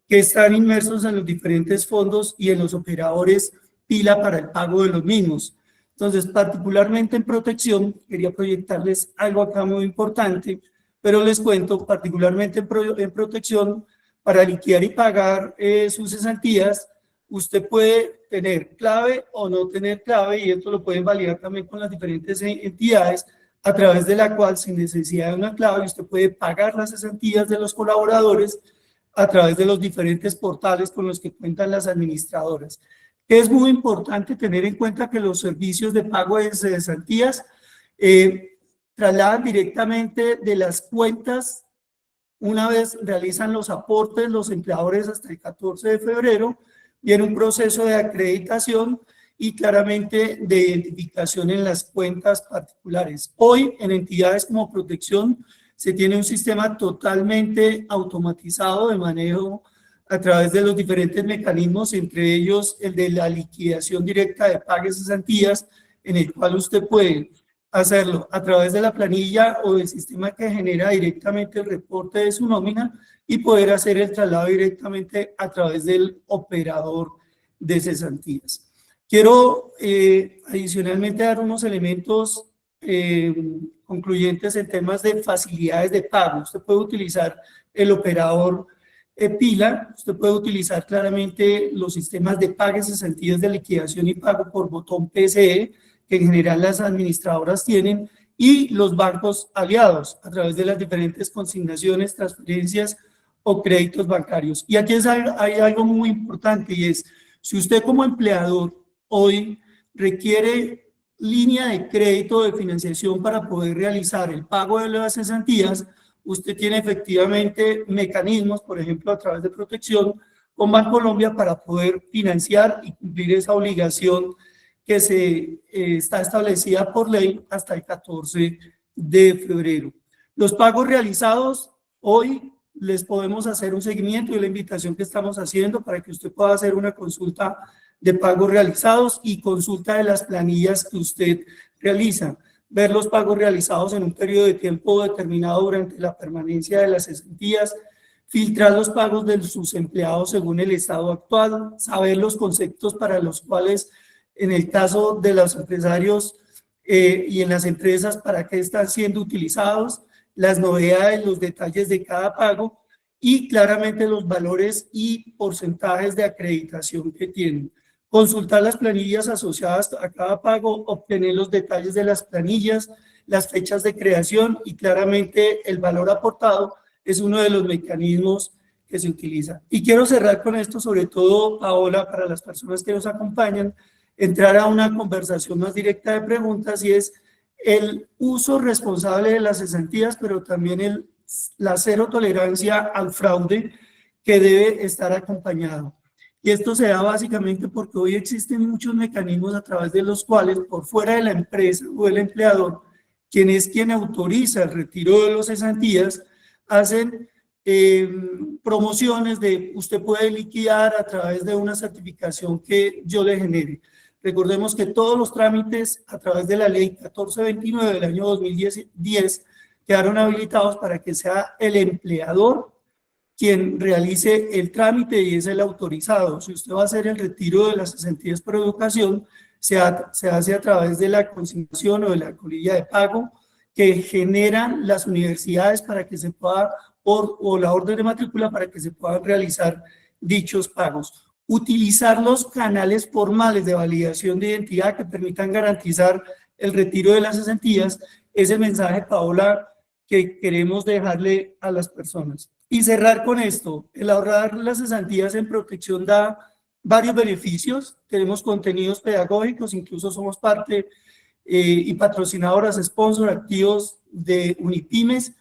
que están inmersos en los diferentes fondos y en los operadores pila para el pago de los mismos. Entonces, particularmente en protección, quería proyectarles algo acá muy importante, pero les cuento, particularmente en protección, para liquidar y pagar sus cesantías, usted puede tener clave o no tener clave, y esto lo pueden validar también con las diferentes entidades, a través de la cual, sin necesidad de una clave, usted puede pagar las cesantías de los colaboradores a través de los diferentes portales con los que cuentan las administradoras. Es muy importante tener en cuenta que los servicios de pago de cesantías trasladan directamente de las cuentas. Una vez realizan los aportes los empleadores hasta el 14 de febrero, viene un proceso de acreditación y claramente de identificación en las cuentas particulares. Hoy, en entidades como protección, se tiene un sistema totalmente automatizado de manejo a través de los diferentes mecanismos, entre ellos el de la liquidación directa de pagues y cesantías, en el cual usted puede hacerlo a través de la planilla o del sistema que genera directamente el reporte de su nómina y poder hacer el traslado directamente a través del operador de cesantías. Quiero adicionalmente dar unos elementos concluyentes en temas de facilidades de pago. Usted puede utilizar el operador pila, usted puede utilizar claramente los sistemas de pagues y cesantías de liquidación y pago por botón PCE, que en general las administradoras tienen, y los bancos aliados a través de las diferentes consignaciones, transferencias o créditos bancarios. Y aquí hay algo muy importante, y es, si usted como empleador hoy requiere línea de crédito de financiación para poder realizar el pago de las cesantías, usted tiene efectivamente mecanismos, por ejemplo, a través de protección con Bancolombia para poder financiar y cumplir esa obligación que está establecida por ley hasta el 14 de febrero. Los pagos realizados, hoy les podemos hacer un seguimiento y la invitación que estamos haciendo para que usted pueda hacer una consulta de pagos realizados y consulta de las planillas que usted realiza. Ver los pagos realizados en un periodo de tiempo determinado durante la permanencia de las cesantías, filtrar los pagos de sus empleados según el estado actual, saber los conceptos para los cuales, en el caso de los empresarios y en las empresas, para qué están siendo utilizados, las novedades, los detalles de cada pago y claramente los valores y porcentajes de acreditación que tienen. Consultar las planillas asociadas a cada pago, obtener los detalles de las planillas, las fechas de creación y claramente el valor aportado es uno de los mecanismos que se utiliza. Y quiero cerrar con esto, sobre todo, Paola, para las personas que nos acompañan, entrar a una conversación más directa de preguntas, y es el uso responsable de las cesantías, pero también la cero tolerancia al fraude que debe estar acompañado. Y esto se da básicamente porque hoy existen muchos mecanismos a través de los cuales, por fuera de la empresa o el empleador, quien autoriza el retiro de las cesantías, hacen promociones de usted puede liquidar a través de una certificación que yo le genere. Recordemos que todos los trámites a través de la ley 1429 del año 2010 quedaron habilitados para que sea el empleador quien realice el trámite y es el autorizado. Si usted va a hacer el retiro de las cesantías por educación, se hace a través de la consignación o de la colilla de pago que generan las universidades para que se pueda, o la orden de matrícula para que se puedan realizar dichos pagos. Utilizar los canales formales de validación de identidad que permitan garantizar el retiro de las cesantías es el mensaje, Paola, que queremos dejarle a las personas. Y cerrar con esto, el ahorrar las cesantías en protección da varios beneficios, tenemos contenidos pedagógicos, incluso somos parte y patrocinadoras, sponsor activos de Unipymes.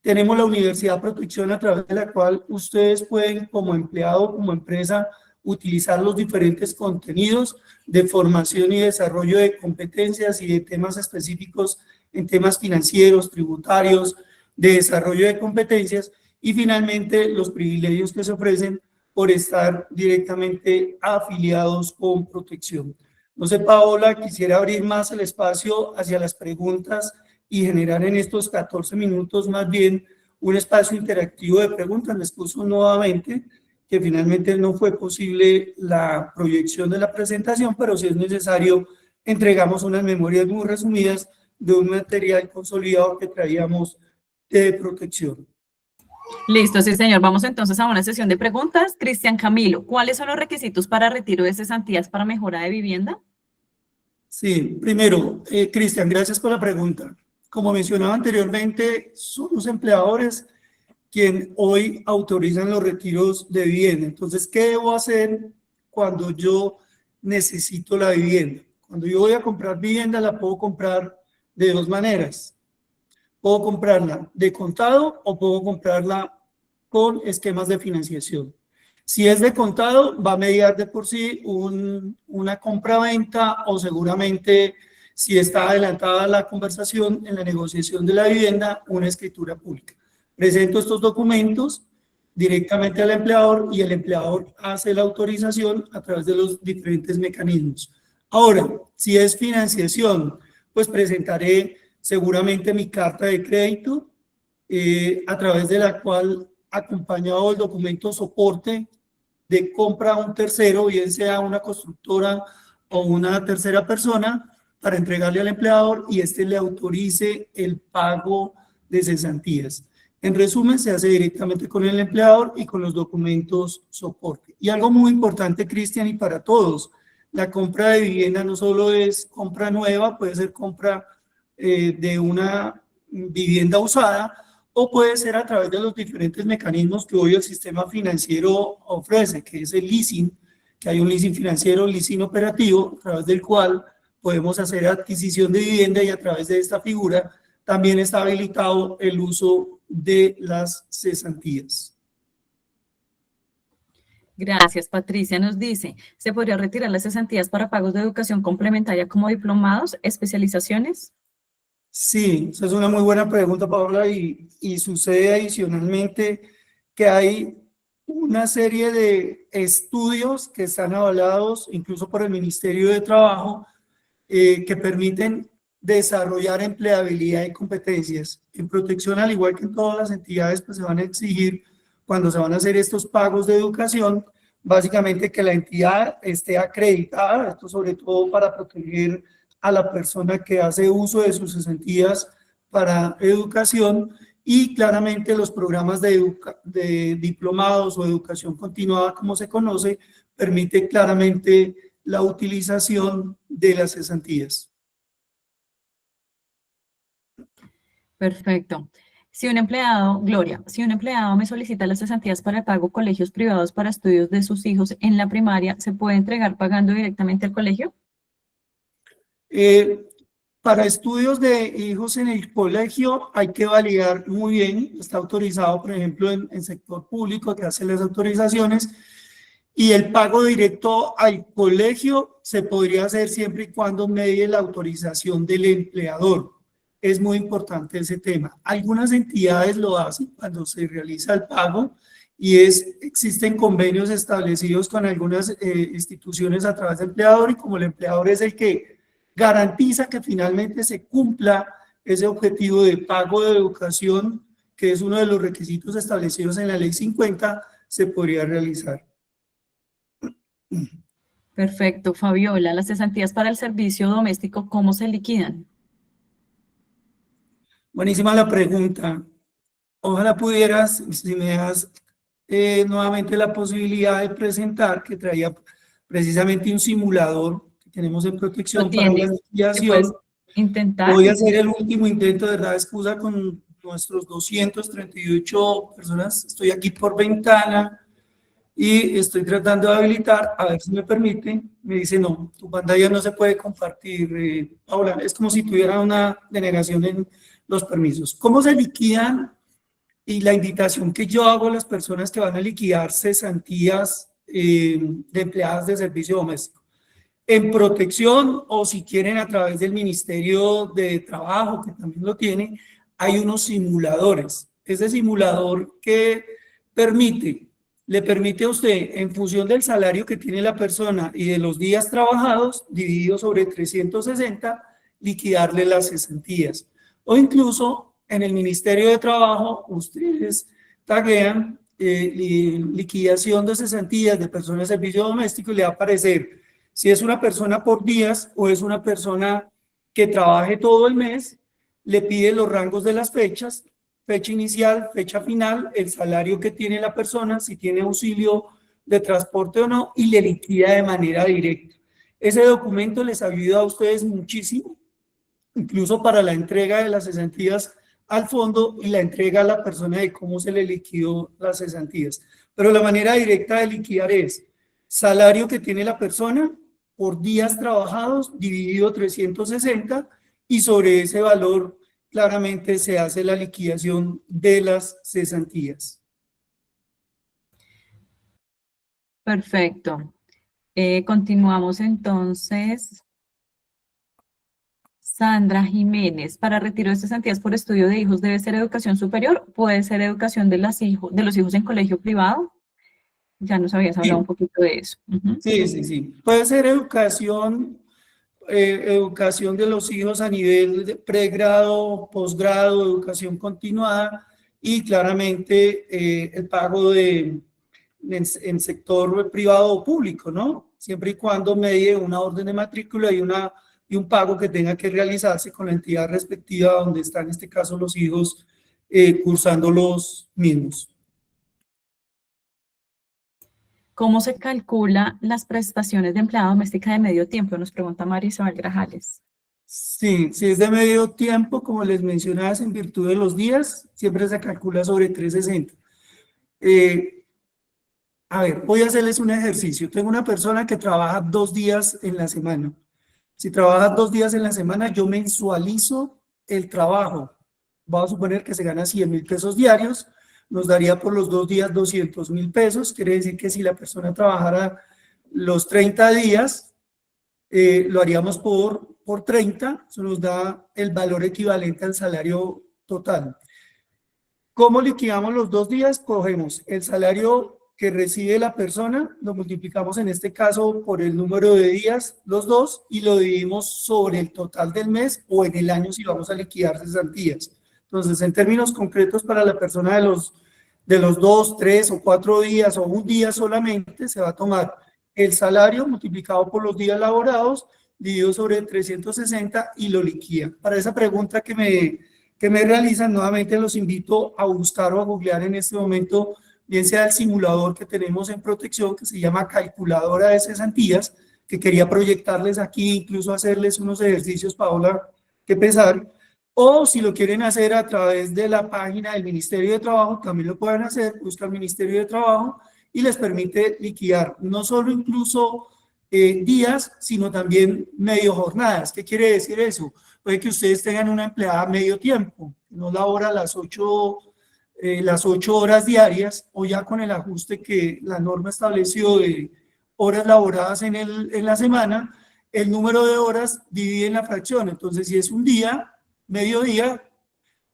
Tenemos la Universidad Protección, a través de la cual ustedes pueden, como empleado, como empresa, utilizar los diferentes contenidos de formación y desarrollo de competencias y de temas específicos en temas financieros, tributarios, de desarrollo de competencias, y finalmente los privilegios que se ofrecen por estar directamente afiliados con Protección. No sé, Paola, quisiera abrir más el espacio hacia las preguntas y generar en estos 14 minutos más bien un espacio interactivo de preguntas. Les puso nuevamente que finalmente no fue posible la proyección de la presentación, pero si es necesario, entregamos unas memorias muy resumidas de un material consolidado que traíamos de Protección. Listo, sí, señor. Vamos entonces a una sesión de preguntas. Cristian Camilo, ¿cuáles son los requisitos para retiro de cesantías para mejora de vivienda? Sí, primero, Cristian, gracias por la pregunta. Como mencionaba anteriormente, son los empleadores quienes hoy autorizan los retiros de vivienda. Entonces, ¿qué debo hacer cuando yo necesito la vivienda? Cuando yo voy a comprar vivienda, la puedo comprar de dos maneras. Puedo comprarla de contado o puedo comprarla con esquemas de financiación. Si es de contado, va a mediar de por sí una compra-venta, o seguramente, si está adelantada la conversación en la negociación de la vivienda, una escritura pública. Presento estos documentos directamente al empleador y el empleador hace la autorización a través de los diferentes mecanismos. Ahora, si es financiación, pues presentaré seguramente mi carta de crédito, a través de la cual, acompañado del documento soporte de compra a un tercero, bien sea una constructora o una tercera persona, para entregarle al empleador y éste le autorice el pago de cesantías. En resumen, se hace directamente con el empleador y con los documentos soporte. Y algo muy importante, Cristian, y para todos, la compra de vivienda no solo es compra nueva, puede ser compra de una vivienda usada, o puede ser a través de los diferentes mecanismos que hoy el sistema financiero ofrece, que es el leasing, que hay un leasing financiero, leasing operativo, a través del cual podemos hacer adquisición de vivienda, y a través de esta figura también está habilitado el uso de las cesantías. Gracias. Patricia nos dice, ¿se podría retirar las cesantías para pagos de educación complementaria como diplomados, especializaciones? Sí, esa es una muy buena pregunta, Paola, y sucede adicionalmente que hay una serie de estudios que están avalados incluso por el Ministerio de Trabajo, que permiten desarrollar empleabilidad y competencias. En Protección, al igual que en todas las entidades, pues se van a exigir, cuando se van a hacer estos pagos de educación, básicamente que la entidad esté acreditada, esto sobre todo para proteger a la persona que hace uso de sus cesantías para educación, y claramente los programas de diplomados o educación continuada, como se conoce, permite claramente la utilización de las cesantías. Perfecto. Si un empleado, Gloria, si un empleado me solicita las cesantías para el pago colegios privados para estudios de sus hijos en la primaria, ¿se puede entregar pagando directamente al colegio? Para estudios de hijos en el colegio hay que validar muy bien, está autorizado, por ejemplo, en sector público, que hace las autorizaciones, y el pago directo al colegio se podría hacer siempre y cuando medie la autorización del empleador. Es muy importante ese tema. Algunas entidades lo hacen cuando se realiza el pago, y existen convenios establecidos con algunas instituciones a través del empleador, y como el empleador es el que garantiza que finalmente se cumpla ese objetivo de pago de educación, que es uno de los requisitos establecidos en la Ley 50, se podría realizar. Perfecto, Fabiola. Las cesantías para el servicio doméstico, ¿cómo se liquidan? Buenísima la pregunta. Ojalá pudieras, si me das nuevamente la posibilidad de presentar, que traía precisamente un simulador que tenemos en Protección para la liquidación. Intentar. Voy a hacer el último intento, de verdad, excusa con nuestros 238 personas. Estoy aquí por ventana. y estoy tratando de habilitar, a ver si me permite. Me dice, no, tu pantalla no se puede compartir, Paula. Es como si tuviera una denegación en los permisos. ¿Cómo se liquidan? Y la invitación que yo hago a las personas que van a liquidar cesantías de empleadas de servicio doméstico. En protección, o si quieren a través del Ministerio de Trabajo, que también lo tiene, hay unos simuladores. Ese simulador que le permite a usted, en función del salario que tiene la persona y de los días trabajados, dividido sobre 360, liquidarle las cesantías. O incluso en el Ministerio de Trabajo, ustedes taguean liquidación de cesantías de personas de servicio doméstico y le va a aparecer si es una persona por días o es una persona que trabaje todo el mes. Le pide los rangos de las fechas, fecha inicial, fecha final, el salario que tiene la persona, si tiene auxilio de transporte o no, y le liquida de manera directa. Ese documento les ayuda a ustedes muchísimo, incluso para la entrega de las cesantías al fondo y la entrega a la persona de cómo se le liquidó las cesantías. Pero la manera directa de liquidar es salario que tiene la persona por días trabajados dividido 360, y sobre ese valor claramente se hace la liquidación de las cesantías. Perfecto. Continuamos entonces. Sandra Jiménez, para retiro de cesantías por estudio de hijos, ¿debe ser educación superior? ¿Puede ser educación de los hijos en colegio privado? Ya nos habías hablado un poquito de eso. Sí. Puede ser educación de los hijos a nivel de pregrado, posgrado, educación continuada, y claramente el pago en sector privado o público, ¿no? Siempre y cuando medie una orden de matrícula y un pago que tenga que realizarse con la entidad respectiva donde están, en este caso, los hijos cursando los mismos. ¿Cómo se calcula las prestaciones de empleada doméstica de medio tiempo? Nos pregunta María Isabel Grajales. Sí, si es de medio tiempo, como les mencionaba, en virtud de los días, siempre se calcula sobre 360. A ver, voy a hacerles un ejercicio. Tengo una persona que trabaja 2 días en la semana. Si trabaja 2 días en la semana, yo mensualizo el trabajo. Vamos a suponer que se gana 100.000 pesos diarios, nos daría por los 2 días 200.000 pesos. Quiere decir que si la persona trabajara los 30 días, lo haríamos por 30, eso nos da el valor equivalente al salario total. ¿Cómo liquidamos los 2 días? Cogemos el salario que recibe la persona, lo multiplicamos en este caso por el número de días, los dos, y lo dividimos sobre el total del mes o en el año si vamos a liquidar cesantías. Entonces, en términos concretos, para la persona de los 2, 3 o 4 días o un día solamente, se va a tomar el salario multiplicado por los días laborados, dividido sobre 360 y lo liquida. Para esa pregunta que me realizan, nuevamente los invito a buscar o a googlear en este momento, bien sea el simulador que tenemos en protección, que se llama calculadora de cesantías, que quería proyectarles aquí, incluso hacerles unos ejercicios, Paola, que pensar, o si lo quieren hacer a través de la página del Ministerio de Trabajo, también lo pueden hacer, buscan Ministerio de Trabajo y les permite liquidar no solo incluso días, sino también medio jornadas. ¿Qué quiere decir eso? Puede que ustedes tengan una empleada medio tiempo, no labora las 8 horas diarias, o ya con el ajuste que la norma estableció de horas laboradas en la semana, el número de horas divide en la fracción. Entonces, si es un día, mediodía,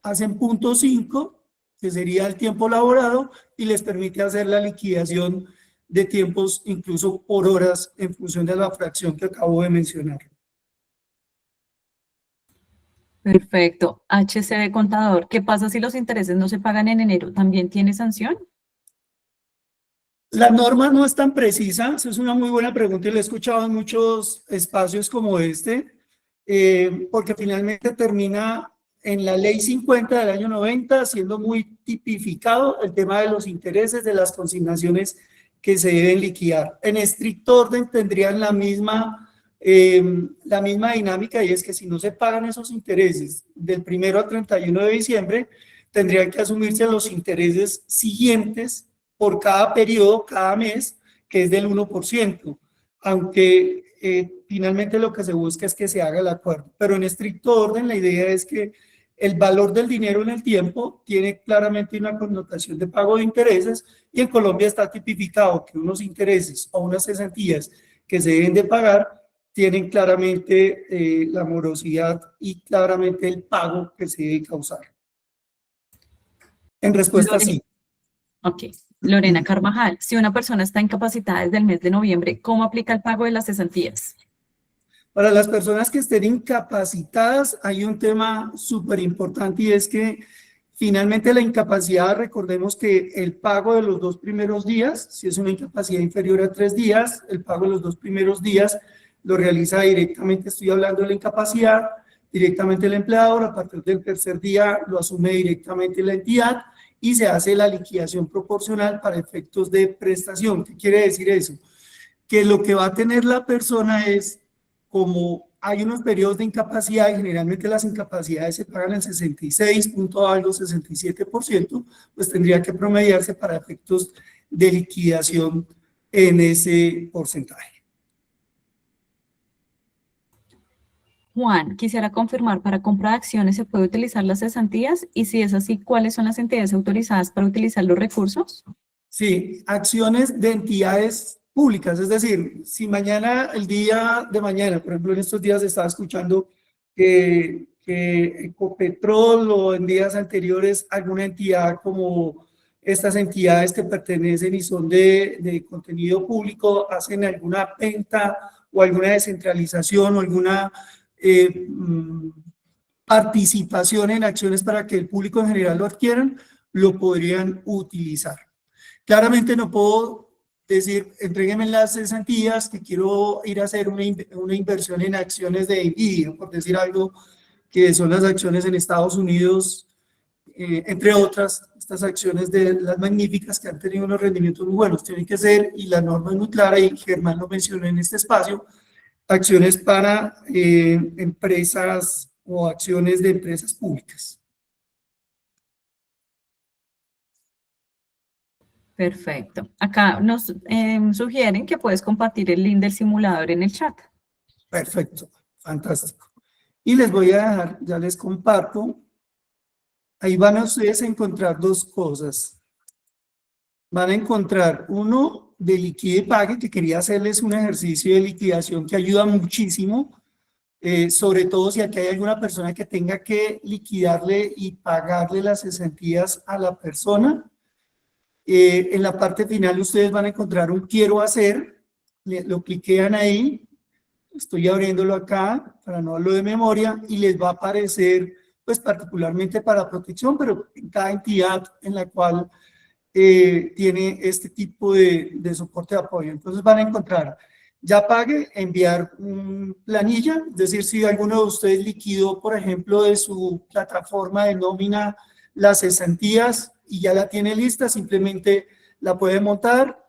hacen 0.5, que sería el tiempo laborado, y les permite hacer la liquidación de tiempos incluso por horas en función de la fracción que acabo de mencionar. Perfecto. HCD Contador, ¿qué pasa si los intereses no se pagan en enero? ¿También tiene sanción? La norma no es tan precisa, esa es una muy buena pregunta y la he escuchado en muchos espacios como este, porque finalmente termina en la ley 50 del año 90, siendo muy tipificado el tema de los intereses de las consignaciones que se deben liquidar. En estricto orden tendrían la misma dinámica, y es que si no se pagan esos intereses del 1 al 31 de diciembre, tendrían que asumirse los intereses siguientes por cada periodo, cada mes, que es del 1%, aunque finalmente lo que se busca es que se haga el acuerdo. Pero en estricto orden, la idea es que el valor del dinero en el tiempo tiene claramente una connotación de pago de intereses, y en Colombia está tipificado que unos intereses o unas cesantías que se deben de pagar tienen claramente la morosidad y claramente el pago que se debe causar. En respuesta, Lorena. sí. Ok. Lorena Carvajal, si una persona está incapacitada desde el mes de noviembre, ¿cómo aplica el pago de las cesantías? Para las personas que estén incapacitadas, hay un tema súper importante, y es que finalmente la incapacidad, recordemos que el pago de los 2 primeros días, si es una incapacidad inferior a 3 días, el pago de los 2 primeros días lo realiza directamente, estoy hablando de la incapacidad, directamente el empleador. A partir del tercer día lo asume directamente la entidad y se hace la liquidación proporcional para efectos de prestación. ¿Qué quiere decir eso? Que lo que va a tener la persona es, como hay unos periodos de incapacidad y generalmente las incapacidades se pagan en 66.67%, pues tendría que promediarse para efectos de liquidación en ese porcentaje. Juan, quisiera confirmar, ¿para compra de acciones se puede utilizar las cesantías? Y si es así, ¿cuáles son las entidades autorizadas para utilizar los recursos? Sí, acciones de entidades públicas, es decir, si mañana, el día de mañana, por ejemplo, en estos días estaba escuchando que Ecopetrol, o en días anteriores alguna entidad como estas entidades que pertenecen y son de contenido público, hacen alguna venta o alguna descentralización o alguna participación en acciones para que el público en general lo adquieran, lo podrían utilizar. Claramente no puedo decir, entréguenme las cesantías que quiero ir a hacer una inversión en acciones de Nvidia, por decir algo, que son las acciones en Estados Unidos, entre otras, estas acciones de las magníficas que han tenido unos rendimientos muy buenos. Tienen que ser, y la norma es muy clara, y Germán lo mencionó en este espacio, acciones para empresas o acciones de empresas públicas. Perfecto. Acá nos sugieren que puedes compartir el link del simulador en el chat. Perfecto, fantástico. Y les voy a dejar, ya les comparto. Ahí van a ustedes a encontrar 2 cosas. Van a encontrar uno de liquide y pague, que quería hacerles un ejercicio de liquidación que ayuda muchísimo, sobre todo si aquí hay alguna persona que tenga que liquidarle y pagarle las cesantías a la persona. En la parte final ustedes van a encontrar un quiero hacer, lo cliquean ahí, estoy abriéndolo acá para no hablo de memoria, y les va a aparecer, pues particularmente para protección, pero en cada entidad en la cual tiene este tipo de soporte de apoyo. Entonces van a encontrar, ya pague, enviar planilla, es decir, si alguno de ustedes liquidó, por ejemplo, de su plataforma de nómina las cesantías y ya la tiene lista, simplemente la puede montar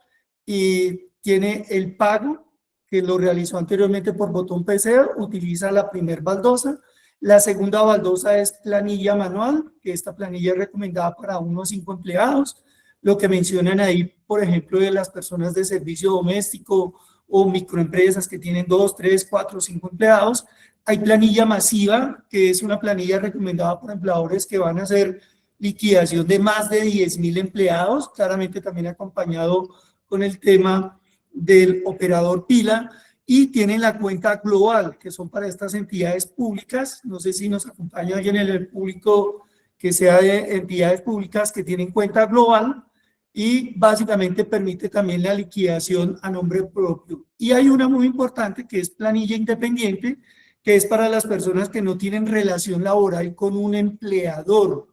y tiene el pago que lo realizó anteriormente por botón PC, utiliza la primera baldosa. La segunda baldosa es planilla manual, que esta planilla es recomendada para 1 a 5 empleados. Lo que mencionan ahí, por ejemplo, de las personas de servicio doméstico o microempresas que tienen 2, 3, 4, 5 empleados. Hay planilla masiva, que es una planilla recomendada por empleadores que van a hacer liquidación de más de 10.000 empleados, claramente también acompañado con el tema del operador pila. Y tienen la cuenta global, que son para estas entidades públicas. No sé si nos acompaña alguien en el público que sea de entidades públicas que tienen cuenta global, y básicamente permite también la liquidación a nombre propio. Y hay una muy importante que es planilla independiente, que es para las personas que no tienen relación laboral con un empleador.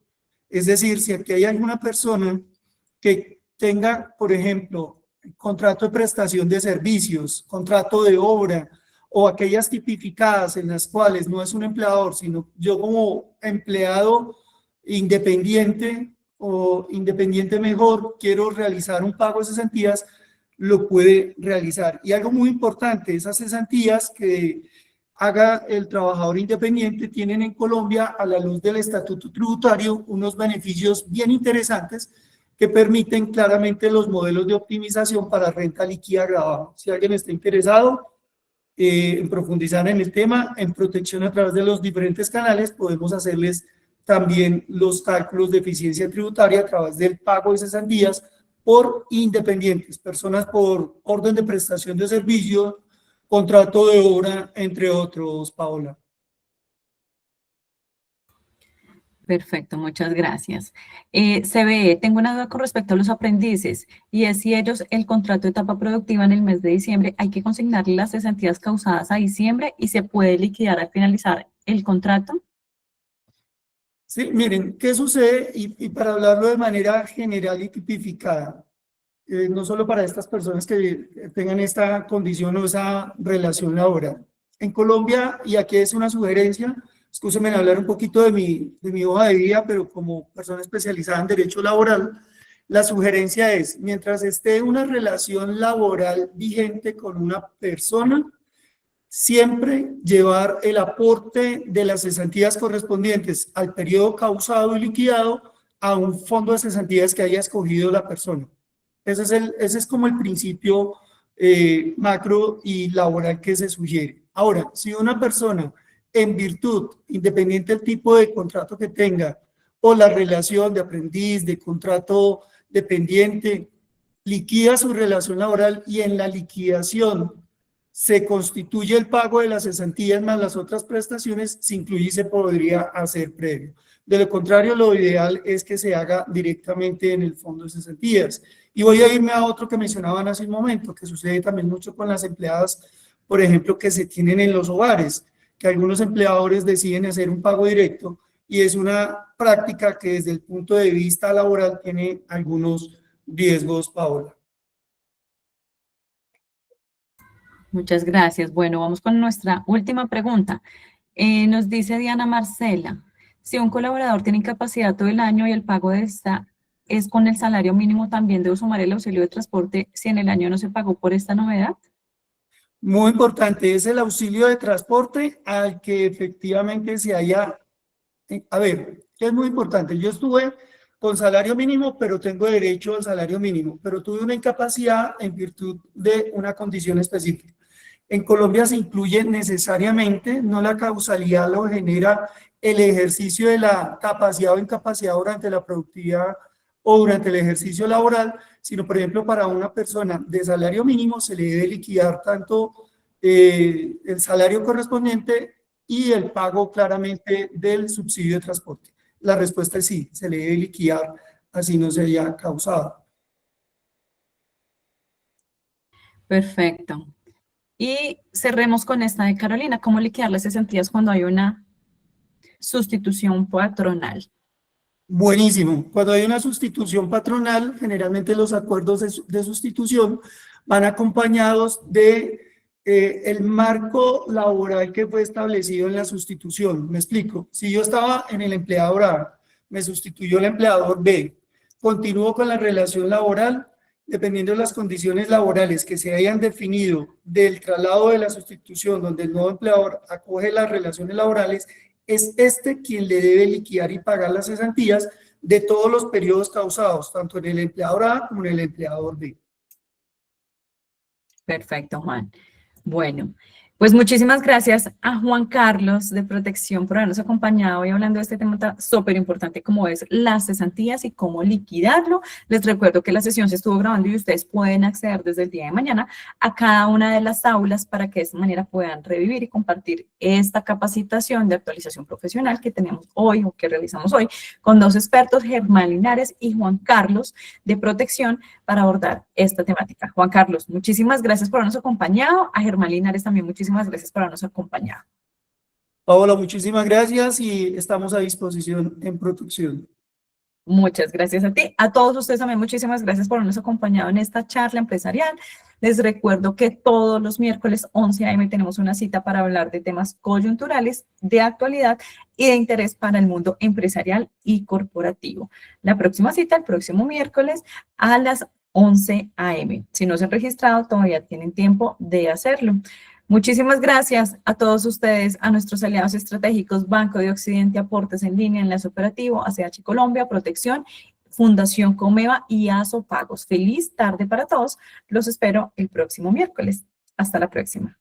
Es decir, si aquí hay alguna persona que tenga, por ejemplo, contrato de prestación de servicios, contrato de obra, o aquellas tipificadas en las cuales no es un empleador, sino yo como empleado independiente o independiente mejor, quiero realizar un pago de cesantías, lo puede realizar. Y algo muy importante, esas cesantías que haga el trabajador independiente tienen en Colombia, a la luz del estatuto tributario, unos beneficios bien interesantes, que permiten claramente los modelos de optimización para renta líquida agravada. Si alguien está interesado en profundizar en el tema, en protección a través de los diferentes canales, podemos hacerles también los cálculos de eficiencia tributaria a través del pago de cesantías por independientes, personas por orden de prestación de servicio, contrato de obra, entre otros, Paola. Perfecto, muchas gracias. CBE, tengo una duda con respecto a los aprendices, y es si ellos el contrato de etapa productiva en el mes de diciembre, hay que consignarle las cesantías causadas a diciembre y se puede liquidar al finalizar el contrato. Sí, miren, ¿qué sucede? Y para hablarlo de manera general y tipificada, no solo para estas personas que tengan esta condición o esa relación laboral. En Colombia, y aquí es una sugerencia, excúsenme en hablar un poquito de mi hoja de vida, pero como persona especializada en derecho laboral, la sugerencia es, mientras esté una relación laboral vigente con una persona, siempre llevar el aporte de las cesantías correspondientes al periodo causado y liquidado a un fondo de cesantías que haya escogido la persona. Ese es como el principio macro y laboral que se sugiere. Ahora, si una persona, en virtud, independiente del tipo de contrato que tenga, o la relación de aprendiz, de contrato dependiente, liquida su relación laboral y en la liquidación se constituye el pago de las cesantías más las otras prestaciones, se incluye y se podría hacer previo. De lo contrario, lo ideal es que se haga directamente en el fondo de cesantías. Y voy a irme a otro que mencionaban hace un momento, que sucede también mucho con las empleadas, por ejemplo, que se tienen en los hogares, que algunos empleadores deciden hacer un pago directo, y es una práctica que desde el punto de vista laboral tiene algunos riesgos, Paola. Muchas gracias. Bueno, vamos con nuestra última pregunta. Nos dice Diana Marcela, si un colaborador tiene incapacidad todo el año y el pago de esta es con el salario mínimo, ¿también debo sumar el auxilio de transporte si en el año no se pagó por esta novedad? Muy importante, es el auxilio de transporte al que efectivamente se haya... A ver, es muy importante. Yo estuve con salario mínimo, pero tengo derecho al salario mínimo, pero tuve una incapacidad en virtud de una condición específica. En Colombia se incluye necesariamente, no la causalidad lo genera el ejercicio de la capacidad o incapacidad durante la productividad o durante el ejercicio laboral, sino, por ejemplo, para una persona de salario mínimo se le debe liquidar tanto el salario correspondiente y el pago claramente del subsidio de transporte. La respuesta es sí, se le debe liquidar, así no se haya causado. Perfecto. Y cerremos con esta de Carolina, ¿cómo liquidar las cesantías cuando hay una sustitución patronal? Buenísimo. Cuando hay una sustitución patronal, generalmente los acuerdos de sustitución van acompañados de el marco laboral que fue establecido en la sustitución. Me explico. Si yo estaba en el empleador A, me sustituyó el empleador B, continúo con la relación laboral, dependiendo de las condiciones laborales que se hayan definido del traslado de la sustitución, donde el nuevo empleador acoge las relaciones laborales, es este quien le debe liquidar y pagar las cesantías de todos los periodos causados, tanto en el empleador A como en el empleador B. Perfecto, Juan. Bueno, pues muchísimas gracias a Juan Carlos de Protección por habernos acompañado y hablando de este tema súper importante como es las cesantías y cómo liquidarlo. Les recuerdo que la sesión se estuvo grabando y ustedes pueden acceder desde el día de mañana a cada una de las aulas para que de esta manera puedan revivir y compartir esta capacitación de actualización profesional que tenemos hoy o que realizamos hoy con dos expertos, Germán Linares y Juan Carlos de Protección, para abordar esta temática. Juan Carlos, muchísimas gracias por habernos acompañado. A Germán Linares también muchísimas gracias por habernos acompañado. Paola, muchísimas gracias y estamos a disposición en Protección. Muchas gracias a ti. A todos ustedes también muchísimas gracias por habernos acompañado en esta charla empresarial. Les recuerdo que todos los miércoles 11 a.m. tenemos una cita para hablar de temas coyunturales, de actualidad y de interés para el mundo empresarial y corporativo. La próxima cita, el próximo miércoles a las 11 a.m. Si no se han registrado, todavía tienen tiempo de hacerlo. Muchísimas gracias a todos ustedes, a nuestros aliados estratégicos, Banco de Occidente, Aportes en Línea, Enlace Operativo, ACH Colombia, Protección Fundación Comeva y Aso Pagos. Feliz tarde para todos. Los espero el próximo miércoles. Hasta la próxima.